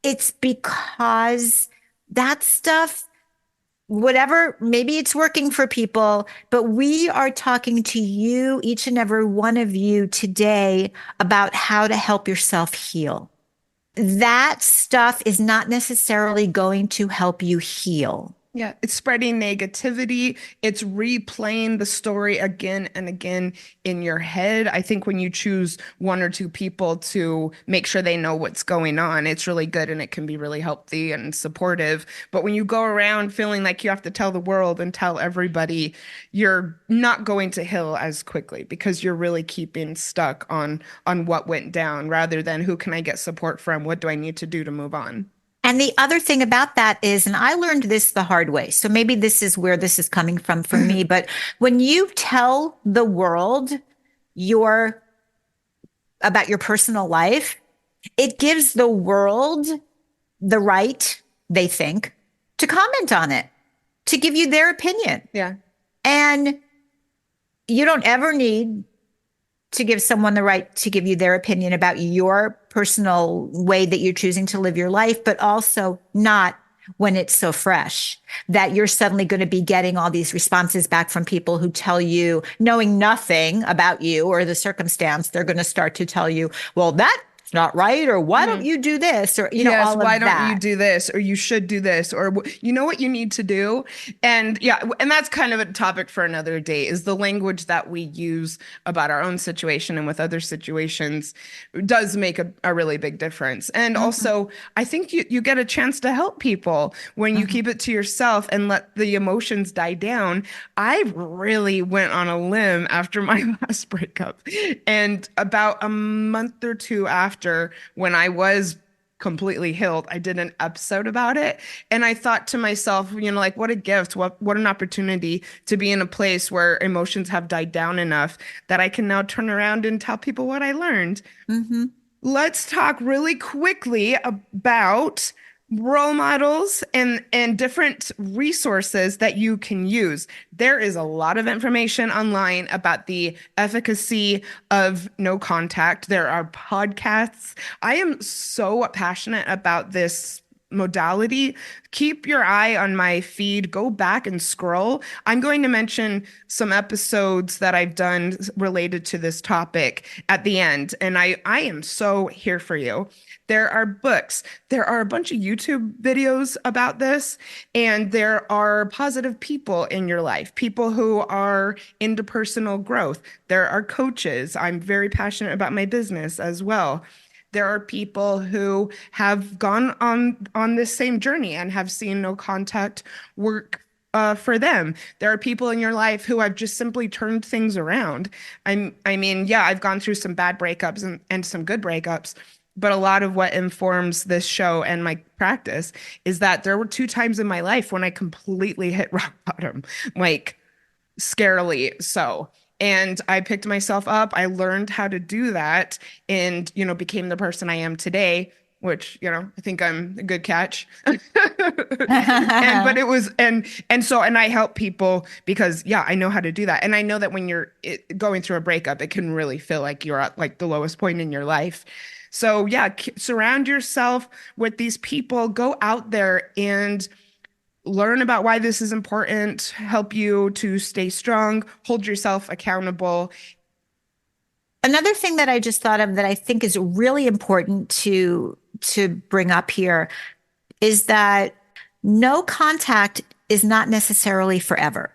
It's because that stuff, whatever, maybe it's working for people, but we are talking to you, each and every one of you today about how to help yourself heal. That stuff is not necessarily going to help you heal. Yeah, it's spreading negativity. It's replaying the story again and again in your head. I think when you choose one or two people to make sure they know what's going on, it's really good and it can be really healthy and supportive. But when you go around feeling like you have to tell the world and tell everybody, you're not going to heal as quickly because you're really keeping stuck on what went down rather than who can I get support from? What do I need to do to move on? And the other thing about that is, and I learned this the hard way. So maybe this is where this is coming from for me. But when you tell the world your about your personal life, it gives the world the right, they think, to comment on it, to give you their opinion. Yeah. And you don't ever need to give someone the right to give you their opinion about your personal way that you're choosing to live your life, but also not when it's so fresh that you're suddenly going to be getting all these responses back from people who tell you, knowing nothing about you or the circumstance, they're going to start to tell you, well, that it's not right, or why don't Mhm. you do this, or, Yes, all why of don't you that. do this, or you should do this, or you know what you need to do? And yeah, and that's kind of a topic for another day, is the language that we use about our own situation and with other situations does make a really big difference. And Mhm, also, I think you get a chance to help people when you mhm. keep it to yourself and let the emotions die down. I really went on a limb after my last breakup. And about a month or two after, when I was completely healed, I did an episode about it. And I thought to myself, like, what a gift, what an opportunity to be in a place where emotions have died down enough that I can now turn around and tell people what I learned. Mhm. Let's talk really quickly about role models and different resources that you can use. There is a lot of information online about the efficacy of no contact. There are podcasts. I am so passionate about this modality. Keep your eye on my feed. Go back and scroll. I'm going to mention some episodes that I've done related to this topic at the end, and I am so here for you. There are books. There are a bunch of YouTube videos about this, and there are positive people in your life, people who are into personal growth. There are coaches. I'm very passionate about my business as well. There are people who have gone on this same journey and have seen no contact work for them. There are people in your life who have just simply turned things around. I mean, yeah, I've gone through some bad breakups and some good breakups, but a lot of what informs this show and my practice is that there were two times in my life when I completely hit rock bottom, like scarily so. And I picked myself up. I learned how to do that and, became the person I am today, which, I think I'm a good catch. But it was, and I help people because, yeah, I know how to do that. And I know that when you're going through a breakup, it can really feel like you're at like the lowest point in your life. So, yeah, surround yourself with these people, go out there and learn about why this is important, help you to stay strong, hold yourself accountable. Another thing that I just thought of that I think is really important to bring up here is that no contact is not necessarily forever,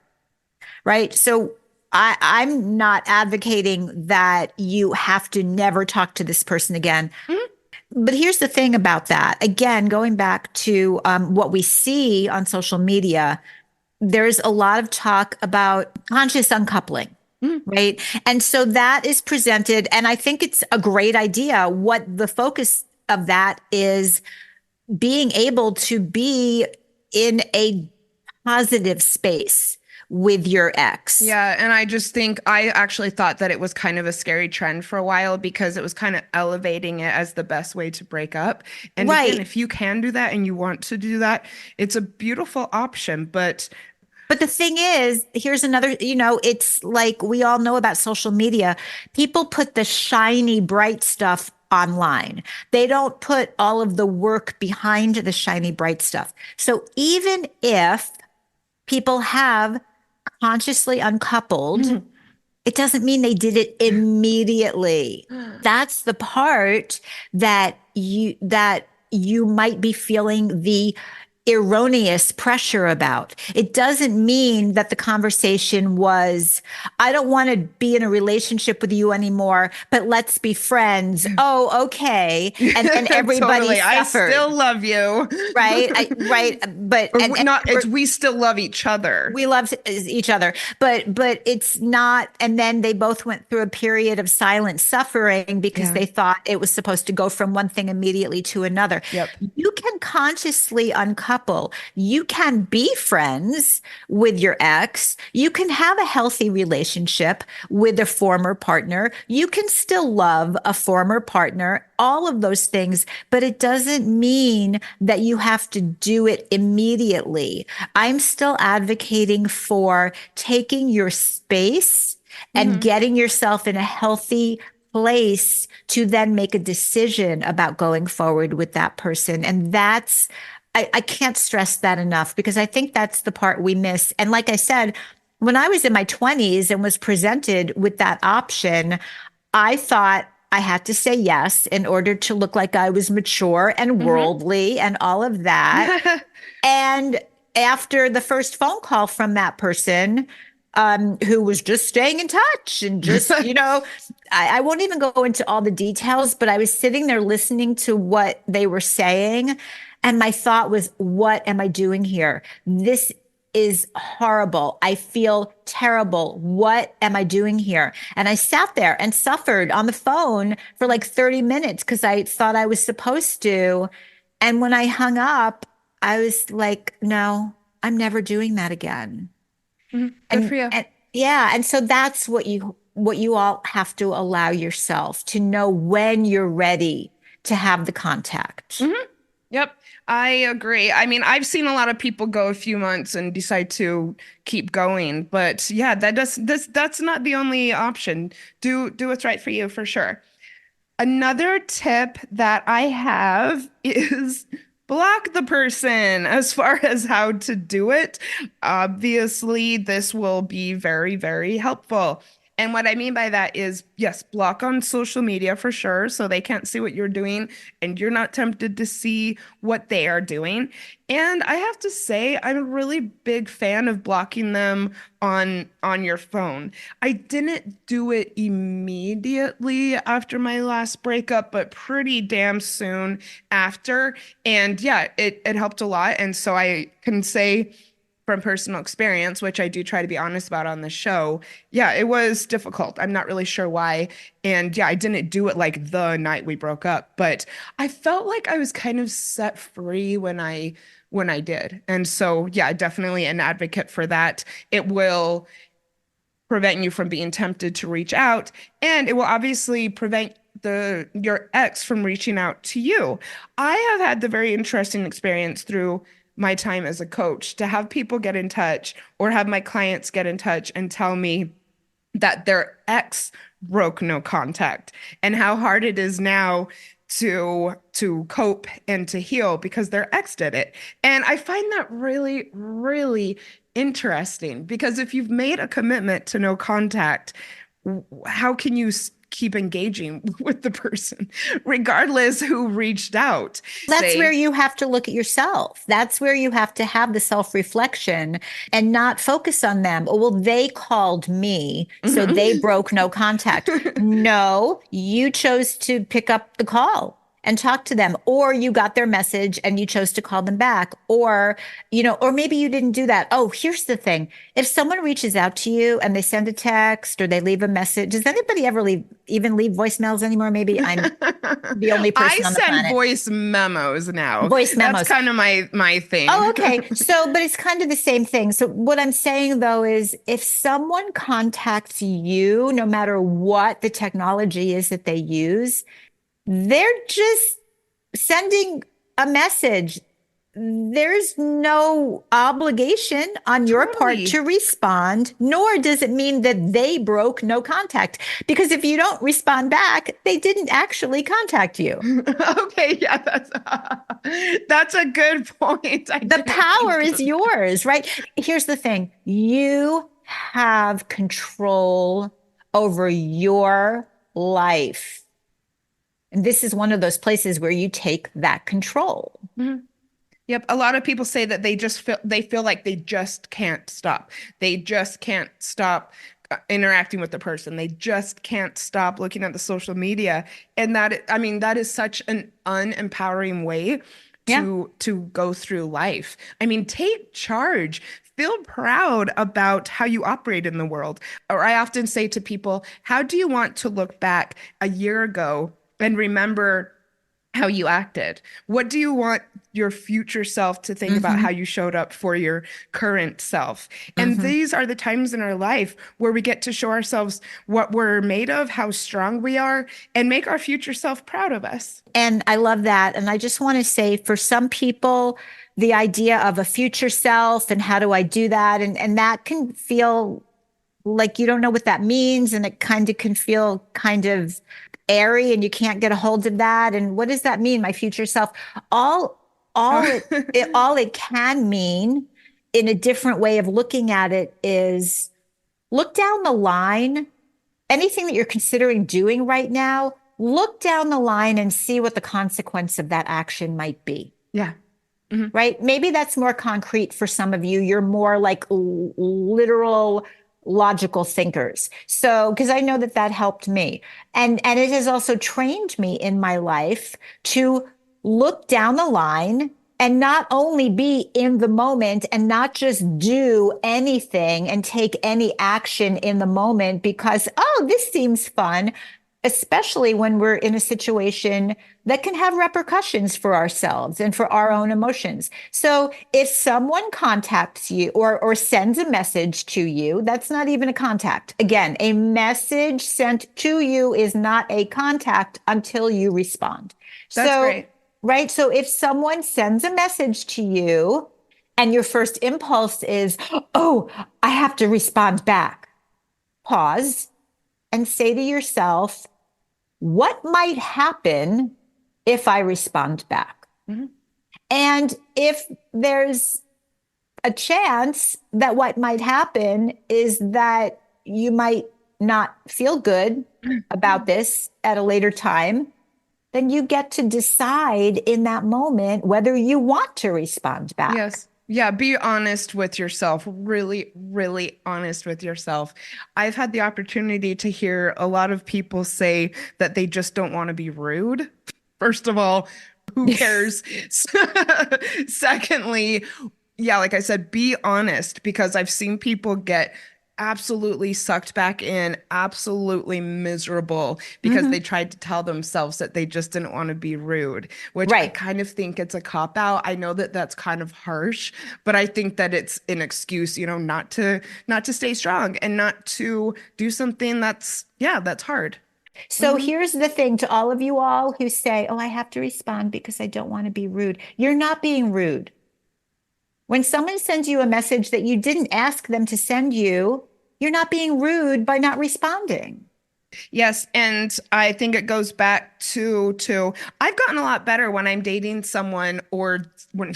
right? So I'm not advocating that you have to never talk to this person again. Mhm. But here's the thing about that. Again, going back to what we see on social media, there's a lot of talk about conscious uncoupling. Mhm. Right. And so that is presented. And I think it's a great idea. What the focus of that is being able to be in a positive space with your ex. Yeah, and I just think I actually thought that it was kind of a scary trend for a while because it was kind of elevating it as the best way to break up. And again, Right. if you can do that and you want to do that, it's a beautiful option. But But the thing is, here's another, it's like we all know about social media. People put the shiny, bright stuff online. They don't put all of the work behind the shiny, bright stuff. So even if people have consciously uncoupled, it doesn't mean they did it immediately. That's the part that you might be feeling the erroneous pressure about. It doesn't mean that the conversation was, I don't want to be in a relationship with you anymore, but let's be friends. Oh, okay. And then everybody totally, I suffered, still love you. right? Right. But, Or and not, it's we still love each other. we love each other, but it's not. And then they both went through a period of silent suffering because Yeah. they thought it was supposed to go from one thing immediately to another. Yep. You can consciously uncouple. You can be friends with your ex. You can have a healthy relationship with a former partner. You can still love a former partner, all of those things, but it doesn't mean that you have to do it immediately. I'm still advocating for taking your space and Mhm. getting yourself in a healthy place to then make a decision about going forward with that person. And I can't stress that enough because I think that's the part we miss. And like I said, when I was in my 20s and was presented with that option, I thought I had to say yes in order to look like I was mature and Hmm. worldly and all of that. And after the first phone call from that person, who was just staying in touch and just, I won't even go into all the details, but I was sitting there listening to what they were saying. And my thought was, what am I doing here? This is horrible. I feel terrible. What am I doing here? And I sat there and suffered on the phone for like 30 minutes because I thought I was supposed to. And when I hung up, I was like, no, I'm never doing that again. Mhm. Good And for you. and yeah, and so that's what you all have to allow yourself to know when you're ready to have the contact. Hmm. Yep, I agree. I mean, I've seen a lot of people go a few months and decide to keep going, but yeah, that's not the only option. Do what's right for you for sure. Another tip that I have is block the person as far as how to do it. Obviously, this will be very, very helpful. And what I mean by that is, yes, block on social media for sure, so they can't see what you're doing and you're not tempted to see what they are doing. And I have to say, I'm a really big fan of blocking them on your phone. I didn't do it immediately after my last breakup, but pretty damn soon after. And yeah, it helped a lot. And so I can say from personal experience, which I do try to be honest about on the show, yeah, it was difficult. I'm not really sure why. And yeah, I didn't do it like the night we broke up, but I felt like I was kind of set free when I did. And so yeah, definitely an advocate for that. It will prevent you from being tempted to reach out, and it will obviously prevent the your ex from reaching out to you. I have had the very interesting experience through my time as a coach to have people get in touch or have my clients get in touch and tell me that their ex broke no contact and how hard it is now to cope and to heal because their ex did it. And I find that really, really interesting because if you've made a commitment to no contact, how can you keep engaging with the person regardless who reached out? That's where Say, you have to look at yourself. That's where you have to have the self reflection and not focus on them. Oh, well, they called me, so they mhm. broke no contact. No, you chose to pick up the call and talk to them, or you got their message and you chose to call them back, or maybe you didn't do that. Oh, here's the thing. If someone reaches out to you and they send a text or they leave a message, does anybody ever even leave voicemails anymore? Maybe I'm the only I person on the send planet. voice memos now. Voice That's memos. kind of my Oh, thing. okay. So, but it's kind of the same thing. So, what I'm saying though is if someone contacts you, no matter what the technology is that they use, they're just sending a message. There's no obligation on your part Totally. to respond, nor does it mean that they broke no contact. Because if you don't respond back, they didn't actually contact you. Okay, yeah, that's a good point. I The didn't power think is of that. yours, right? Here's the thing. You have control over your life. And this is one of those places where you take that control. Mhm. Yep, a lot of people say that they feel like they just can't stop. They just can't stop interacting with the person. They just can't stop looking at the social media. And I mean, that is such an unempowering way Yeah. to go through life. I mean, take charge. Feel proud about how you operate in the world. Or I often say to people, how do you want to look back a year ago and remember how you acted? What do you want your future self to think about how Hmm. you showed up for your current self? And Hmm. these are the times in our life where we get to show ourselves what we're made of, how strong we are, and make our future self proud of us. And I love that. And I just want to say for some people, the idea of a future self and how do I do that? And that can feel like you don't know what that means. And it kind of can feel kind of airy and you can't get a hold of that. And what does that mean, my future self? All, all it can mean in a different way of looking at it is look down the line. Anything that you're considering doing right now, look down the line and see what the consequence of that action might be. Yeah. Mhm. Right? Maybe that's more concrete for some of you. You're more like literal logical thinkers. So, because I know that that helped me. And it has also trained me in my life to look down the line and not only be in the moment and not just do anything and take any action in the moment because, oh, this seems fun, especially when we're in a situation that can have repercussions for ourselves and for our own emotions. So if someone contacts you or sends a message to you, that's not even a contact. Again, a message sent to you is not a contact until you respond. That's So, great. right. So if someone sends a message to you and your first impulse is, oh, I have to respond back, pause and say to yourself, what might happen if I respond back? Mhm. And if there's a chance that what might happen is that you might not feel good about this at a later time, then you get to decide in that moment whether you want to respond back. Yes. Yeah, be honest with yourself. Really, really honest with yourself. I've had the opportunity to hear a lot of people say that they just don't want to be rude. First of all, who cares? Secondly, yeah, like I said, be honest because I've seen people get absolutely sucked back in, absolutely miserable because they Mhm. tried to tell themselves that they just didn't want to be rude, which I Right. kind of think it's a cop out. I know that that's kind of harsh, but I think that it's an excuse, not to stay strong and not to do something that's yeah, that's hard. So Hmm. here's the thing to all of you all who say, oh, I have to respond because I don't want to be rude. You're not being rude. When someone sends you a message that you didn't ask them to send you, you're not being rude by not responding. Yes, and I think it goes back to I've gotten a lot better when I'm dating someone or when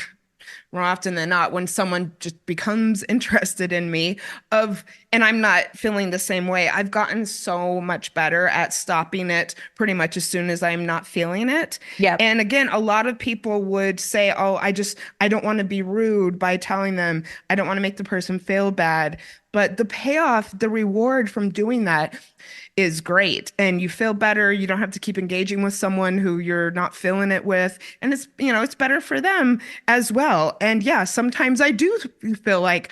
more often than not when someone just becomes interested in me of and I'm not feeling the same way. I've gotten so much better at stopping it pretty much as soon as I'm not feeling it. Yep. And again, a lot of people would say, "Oh, I don't want to be rude by telling them. I don't want to make the person feel bad." But the payoff, the reward from doing that is great and you feel better. You don't have to keep engaging with someone who you're not feeling it with. And it's better for them as well. And yeah, sometimes I do feel like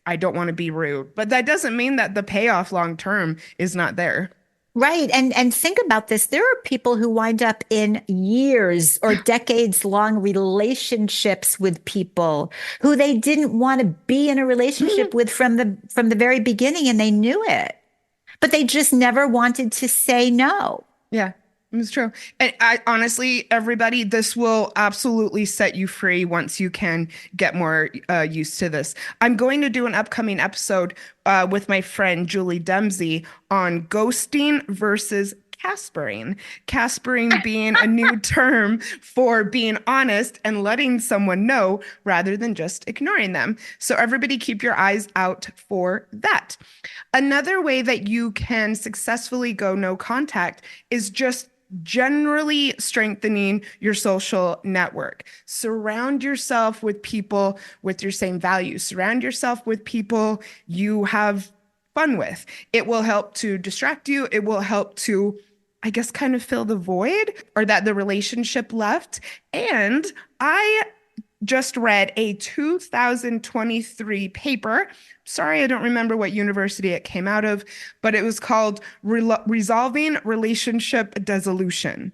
I don't want to be rude, but that doesn't mean that the payoff long term is not there. Right. And think about this. There are people who wind up in years or decades long relationships with people who they didn't want to be in a relationship with from the very beginning and they knew it. But they just never wanted to say no. Yeah, it's true. And I honestly, everybody, this will absolutely set you free once you can get more used to this. I'm going to do an upcoming episode with my friend Julie Dempsey on ghosting versus caspering. Caspering being a new term for being honest and letting someone know rather than just ignoring them. So everybody keep your eyes out for that. Another way that you can successfully go no contact is just generally strengthening your social network. Surround yourself with people with your same values. Surround yourself with people you have fun with. It will help to distract you. It will help to, I guess, kind of fill the void or that the relationship left. And I just read a 2023 paper. Sorry, I don't remember what university it came out of, but it was called Resolving Relationship Dissolution.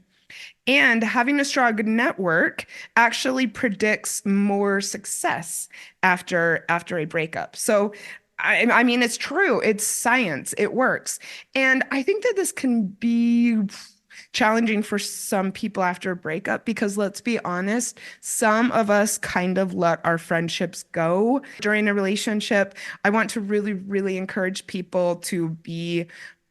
And having a strong network actually predicts more success after a breakup. So I mean, it's true. It's science. It works. And I think that this can be challenging for some people after a breakup because let's be honest, some of us kind of let our friendships go during a relationship. I want to really, really encourage people to be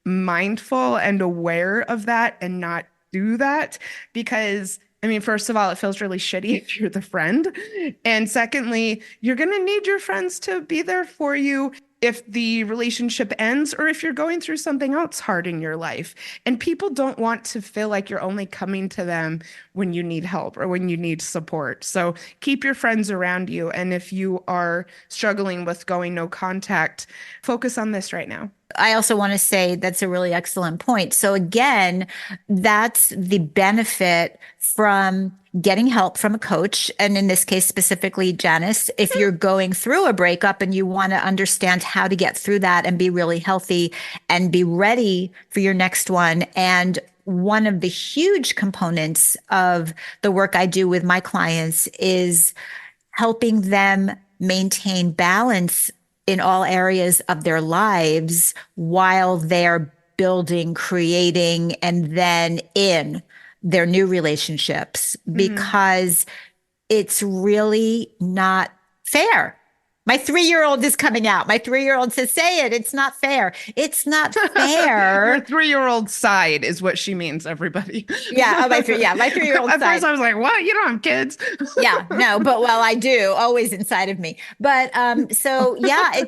mindful and aware of that and not do that because I mean, first of all, it feels really shitty if you're the friend. And secondly, you're going to need your friends to be there for you if the relationship ends or if you're going through something else hard in your life. And people don't want to feel like you're only coming to them when you need help or when you need support. So keep your friends around you. And if you are struggling with going no contact, focus on this right now. I also want to say that's a really excellent point. So again, that's the benefit from getting help from a coach. And in this case, specifically, Janice, if you're going through a breakup and you want to understand how to get through that and be really healthy and be ready for your next one. And one of the huge components of the work I do with my clients is helping them maintain balance in all areas of their lives while they're building, creating, and then in their new relationships, because it's really not fair. My 3-year-old is coming out. My 3-year-old says, say it. It's not fair. It's not fair. Your 3-year-old side is what she means, everybody. Yeah. Oh, my 3-year-old At side. first I was like, what? You don't have kids? Yeah, no, but well, I do, always inside of me. But so yeah,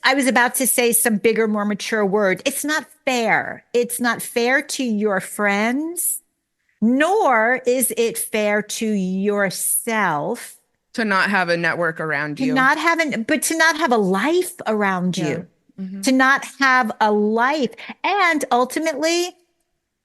I was about to say some bigger, more mature word. It's not fair. It's not fair to your friends, nor is it fair to yourself To not have a network around to you. to not have a life around you, to not have a life. And ultimately,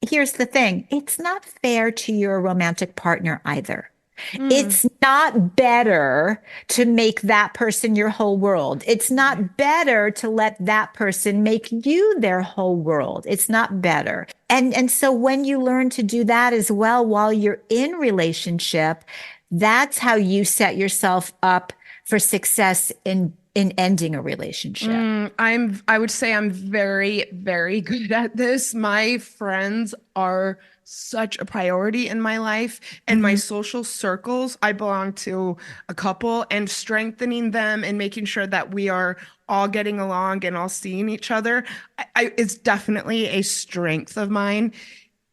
here's the thing. It's not fair to your romantic partner either. It's not better to make that person your whole world. It's not better to let that person make you their whole world. It's not better. And so when you learn to do that as well while you're in relationship, that's how you set yourself up for success in ending a relationship. I would say I'm very, very good at this. My friends are such a priority in my life and my social circles. I belong to a couple, and strengthening them and making sure that we are all getting along and all seeing each other, it's definitely a strength of mine.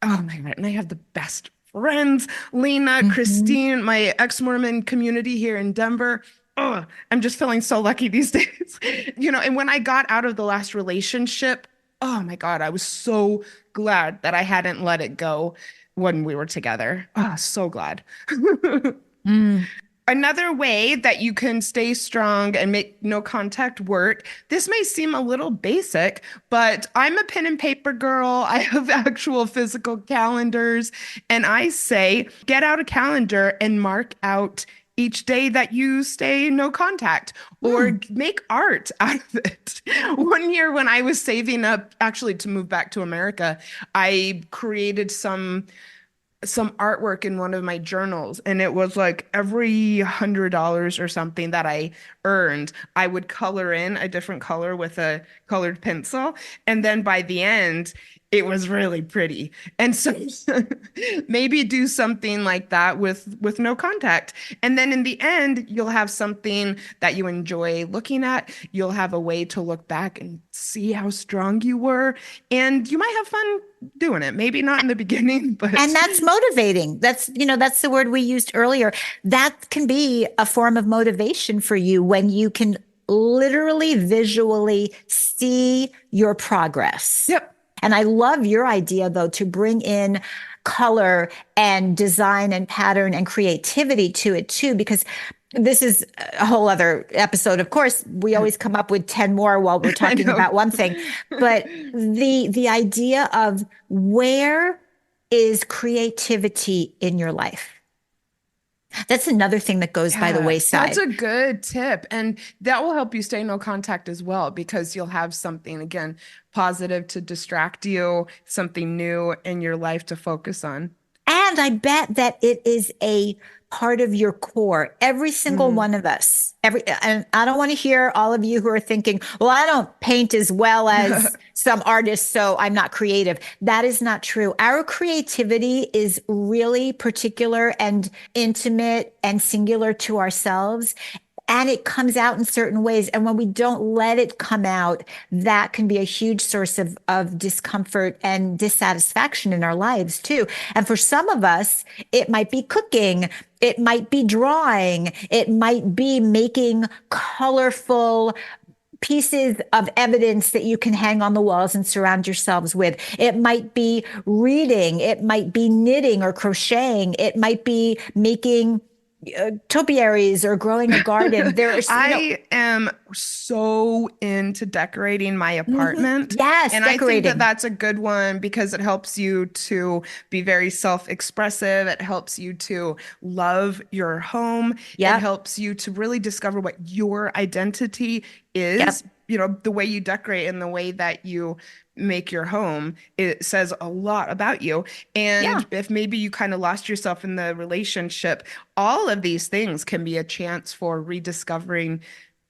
Oh my God. And I have the best friends, Lena, Christine, my ex-Mormon community here in Denver. Oh, I'm just feeling so lucky these days. And when I got out of the last relationship, oh my God, I was so glad that I hadn't let it go when we were together. Oh, so glad. Another way that you can stay strong and make no contact work, this may seem a little basic, but I'm a pen and paper girl. I have actual physical calendars, and I say get out a calendar and mark out each day that you stay no contact or make art out of it. One year when I was saving up actually to move back to America, I created some artwork in one of my journals, and it was like every $100 or something that I earned, I would color in a different color with a colored pencil, and then by the end it was really pretty. And so maybe do something like that with no contact, and then in the end you'll have something that you enjoy looking at. You'll have a way to look back and see how strong you were, and you might have fun doing it. Maybe not in the beginning, but And that's motivating. That's the word we used earlier. That can be a form of motivation for you when you can literally visually see your progress. Yep. And I love your idea, though, to bring in color and design and pattern and creativity to it, too, because this is a whole other episode. Of course, we always come up with 10 more while we're talking about one thing. But the idea of where is creativity in your life? That's another thing that goes by the wayside. That's a good tip. And that will help you stay no contact as well, because you'll have something, again, positive to distract you, something new in your life to focus on. And I bet that it is a part of your core. Every single one of us, and I don't want to hear all of you who are thinking, well, I don't paint as well as some artists, so I'm not creative. That is not true. Our creativity is really particular and intimate and singular to ourselves. And it comes out in certain ways. And when we don't let it come out, that can be a huge source of discomfort and dissatisfaction in our lives, too. And for some of us, it might be cooking, it might be drawing, it might be making colorful pieces of evidence that you can hang on the walls and surround yourselves with. It might be reading, it might be knitting or crocheting, it might be making topiaries or growing a garden. There's, I am so into decorating my apartment. yes, And I think that decorating. that's a good one because it helps you to be very self-expressive. It helps you to love your home. It Yep, helps you to really discover what your identity is. yep, You know, the way you decorate and the way that you make your home, it says a lot about you. And yeah. if maybe you kind of lost yourself in the relationship, all of these things can be a chance for rediscovering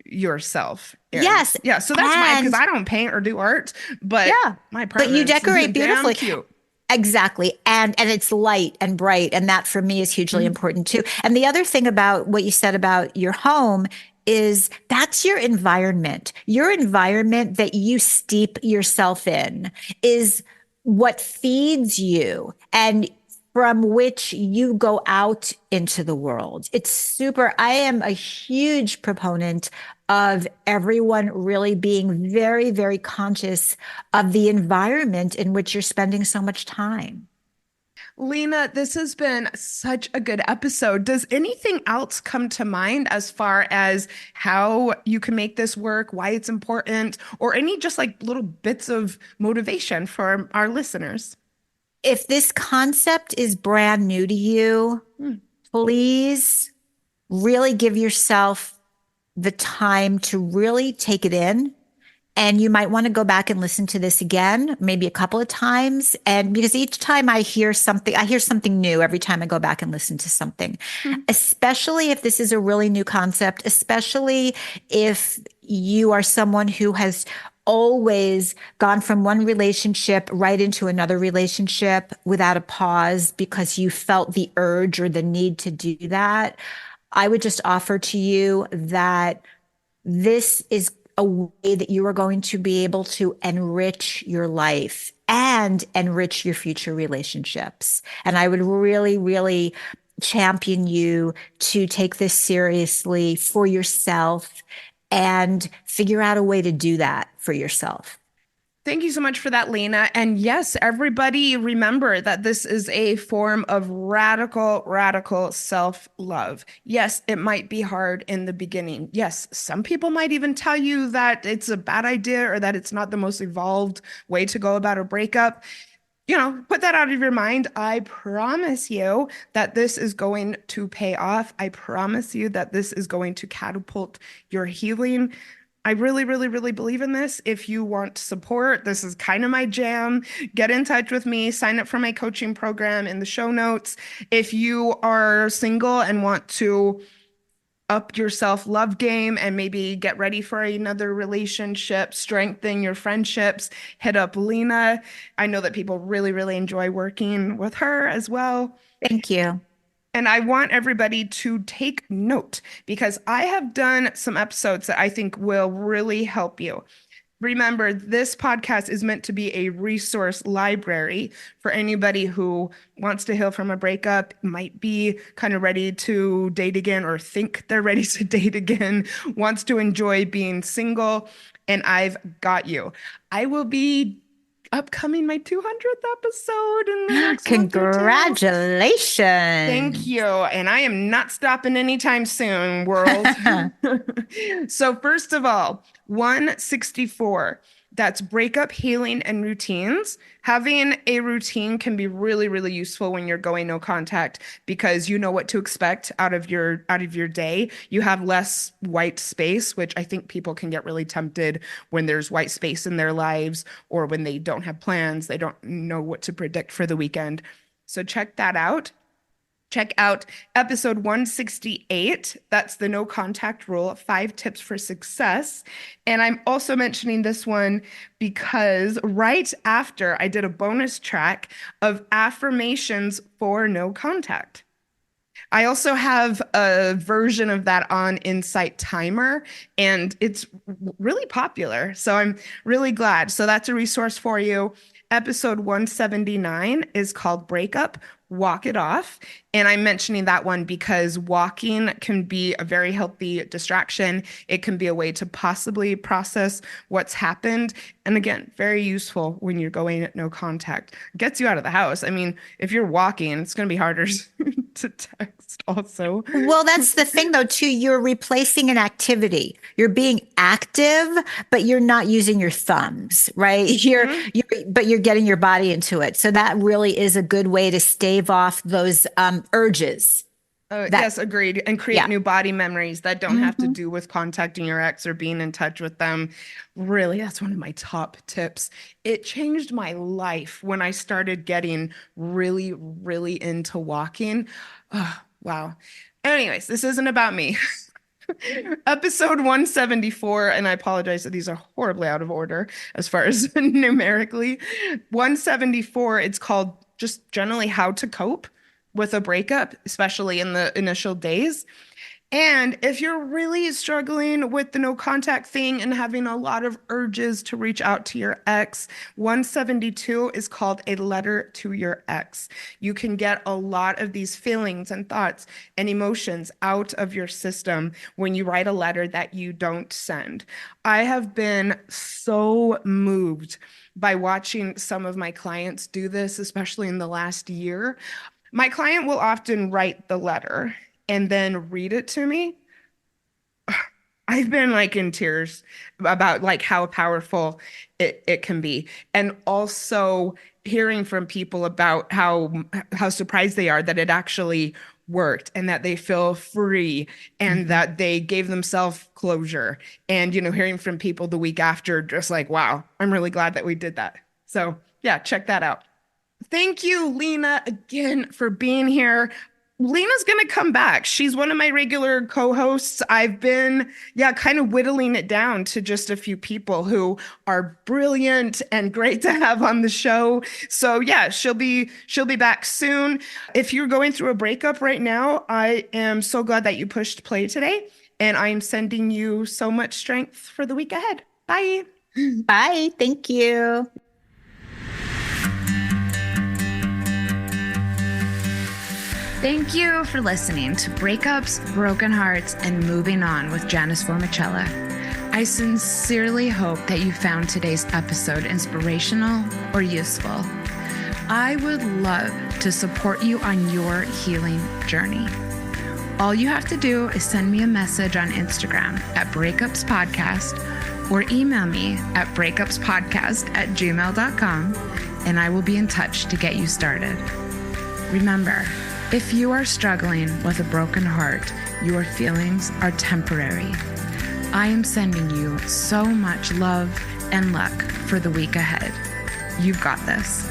yourself. And Yes. yeah, so that's my, because And I don't paint or do art, but yeah, my but you apartment's decorate damn beautifully. cute. Exactly. And it's light and bright. And that for me is hugely Mhm. important too. And the other thing about what you said about your home is that's your environment. Your environment that you steep yourself in is what feeds you and from which you go out into the world. It's super. I am a huge proponent of everyone really being very, very conscious of the environment in which you're spending so much time. Lena, this has been such a good episode. Does anything else come to mind as far as how you can make this work, why it's important, or any just like little bits of motivation for our listeners? If this concept is brand new to you, Hmm. please really give yourself the time to really take it in. And you might want to go back and listen to this again, maybe a couple of times. And because each time I hear something new every time I go back and listen to something, Hmm. especially if this is a really new concept, especially if you are someone who has always gone from one relationship right into another relationship without a pause because you felt the urge or the need to do that. I would just offer to you that this is a way that you are going to be able to enrich your life and enrich your future relationships. And I would really, really champion you to take this seriously for yourself and figure out a way to do that for yourself. Thank you so much for that, Lena. And yes, everybody remember that this is a form of radical, radical self-love. Yes, it might be hard in the beginning. Yes, some people might even tell you that it's a bad idea or that it's not the most evolved way to go about a breakup. You know, put that out of your mind. I promise you that this is going to pay off. I promise you that this is going to catapult your healing. I really, really, really believe in this. If you want support, this is kind of my jam. Get in touch with me. Sign up for my coaching program in the show notes. If you are single and want to up your self-love game and maybe get ready for another relationship, strengthen your friendships, hit up Lena. I know that people really, really enjoy working with her as well. Thank you. And I want everybody to take note because I have done some episodes that I think will really help you. Remember, this podcast is meant to be a resource library for anybody who wants to heal from a breakup, might be kind of ready to date again or think they're ready to date again, wants to enjoy being single, and I've got you. I will be upcoming my 200th episode in the next month or two. Thank Congratulations. you. And I am not stopping anytime soon, world. So, first of all, 164. That's breakup healing and routines. Having a routine can be really, really useful when you're going no contact because you know what to expect out of your day. You have less white space, which I think people can get really tempted when there's white space in their lives or when they don't have plans, they don't know what to predict for the weekend. So check that out. Check out episode 168. That's the no contact rule, 5 tips for success. And I'm also mentioning this one because right after I did a bonus track of affirmations for no contact. I also have a version of that on Insight Timer, and it's really popular. So I'm really glad. So that's a resource for you. Episode 179 is called Breakup, Walk It Off. And I'm mentioning that one because walking can be a very healthy distraction. It can be a way to possibly process what's happened. And again, very useful when you're going at no contact. Gets you out of the house. I mean, if you're walking, it's going to be harder to text also. Well, that's the thing though, too. You're replacing an activity. You're being active, but you're not using your thumbs, right? But you're getting your body into it. So that really is a good way to stave off those urges. Yes, agreed. And create Yeah. new body memories that don't have to do with contacting your ex or being in touch with them. Really, that's one of my top tips. It changed my life when I started getting really, really into walking. Oh, wow. Anyways, this isn't about me. Episode 174, and I apologize that these are horribly out of order as far as numerically. 174, it's called just generally how to cope with a breakup, especially in the initial days. And if you're really struggling with the no contact thing and having a lot of urges to reach out to your ex, 172 is called a letter to your ex. You can get a lot of these feelings and thoughts and emotions out of your system when you write a letter that you don't send. I have been so moved by watching some of my clients do this, especially in the last year. My client will often write the letter and then read it to me. I've been like in tears about like how powerful it can be. And also hearing from people about how surprised they are that it actually worked and that they feel free and that they gave themselves closure. And, hearing from people the week after, just like, wow, I'm really glad that we did that. So yeah, check that out. Thank you, Lena, again for being here. Lena's going to come back. She's one of my regular co-hosts. I've been, kind of whittling it down to just a few people who are brilliant and great to have on the show. So yeah, she'll be back soon. If you're going through a breakup right now, I am so glad that you pushed play today, and I am sending you so much strength for the week ahead. Bye. Bye. Thank you. Thank you for listening to Breakups, Broken Hearts, and Moving On with Janice Formicella. I sincerely hope that you found today's episode inspirational or useful. I would love to support you on your healing journey. All you have to do is send me a message on Instagram at Breakups Podcast or email me at breakupspodcast@gmail.com, and I will be in touch to get you started. Remember, if you are struggling with a broken heart, your feelings are temporary. I am sending you so much love and luck for the week ahead. You've got this.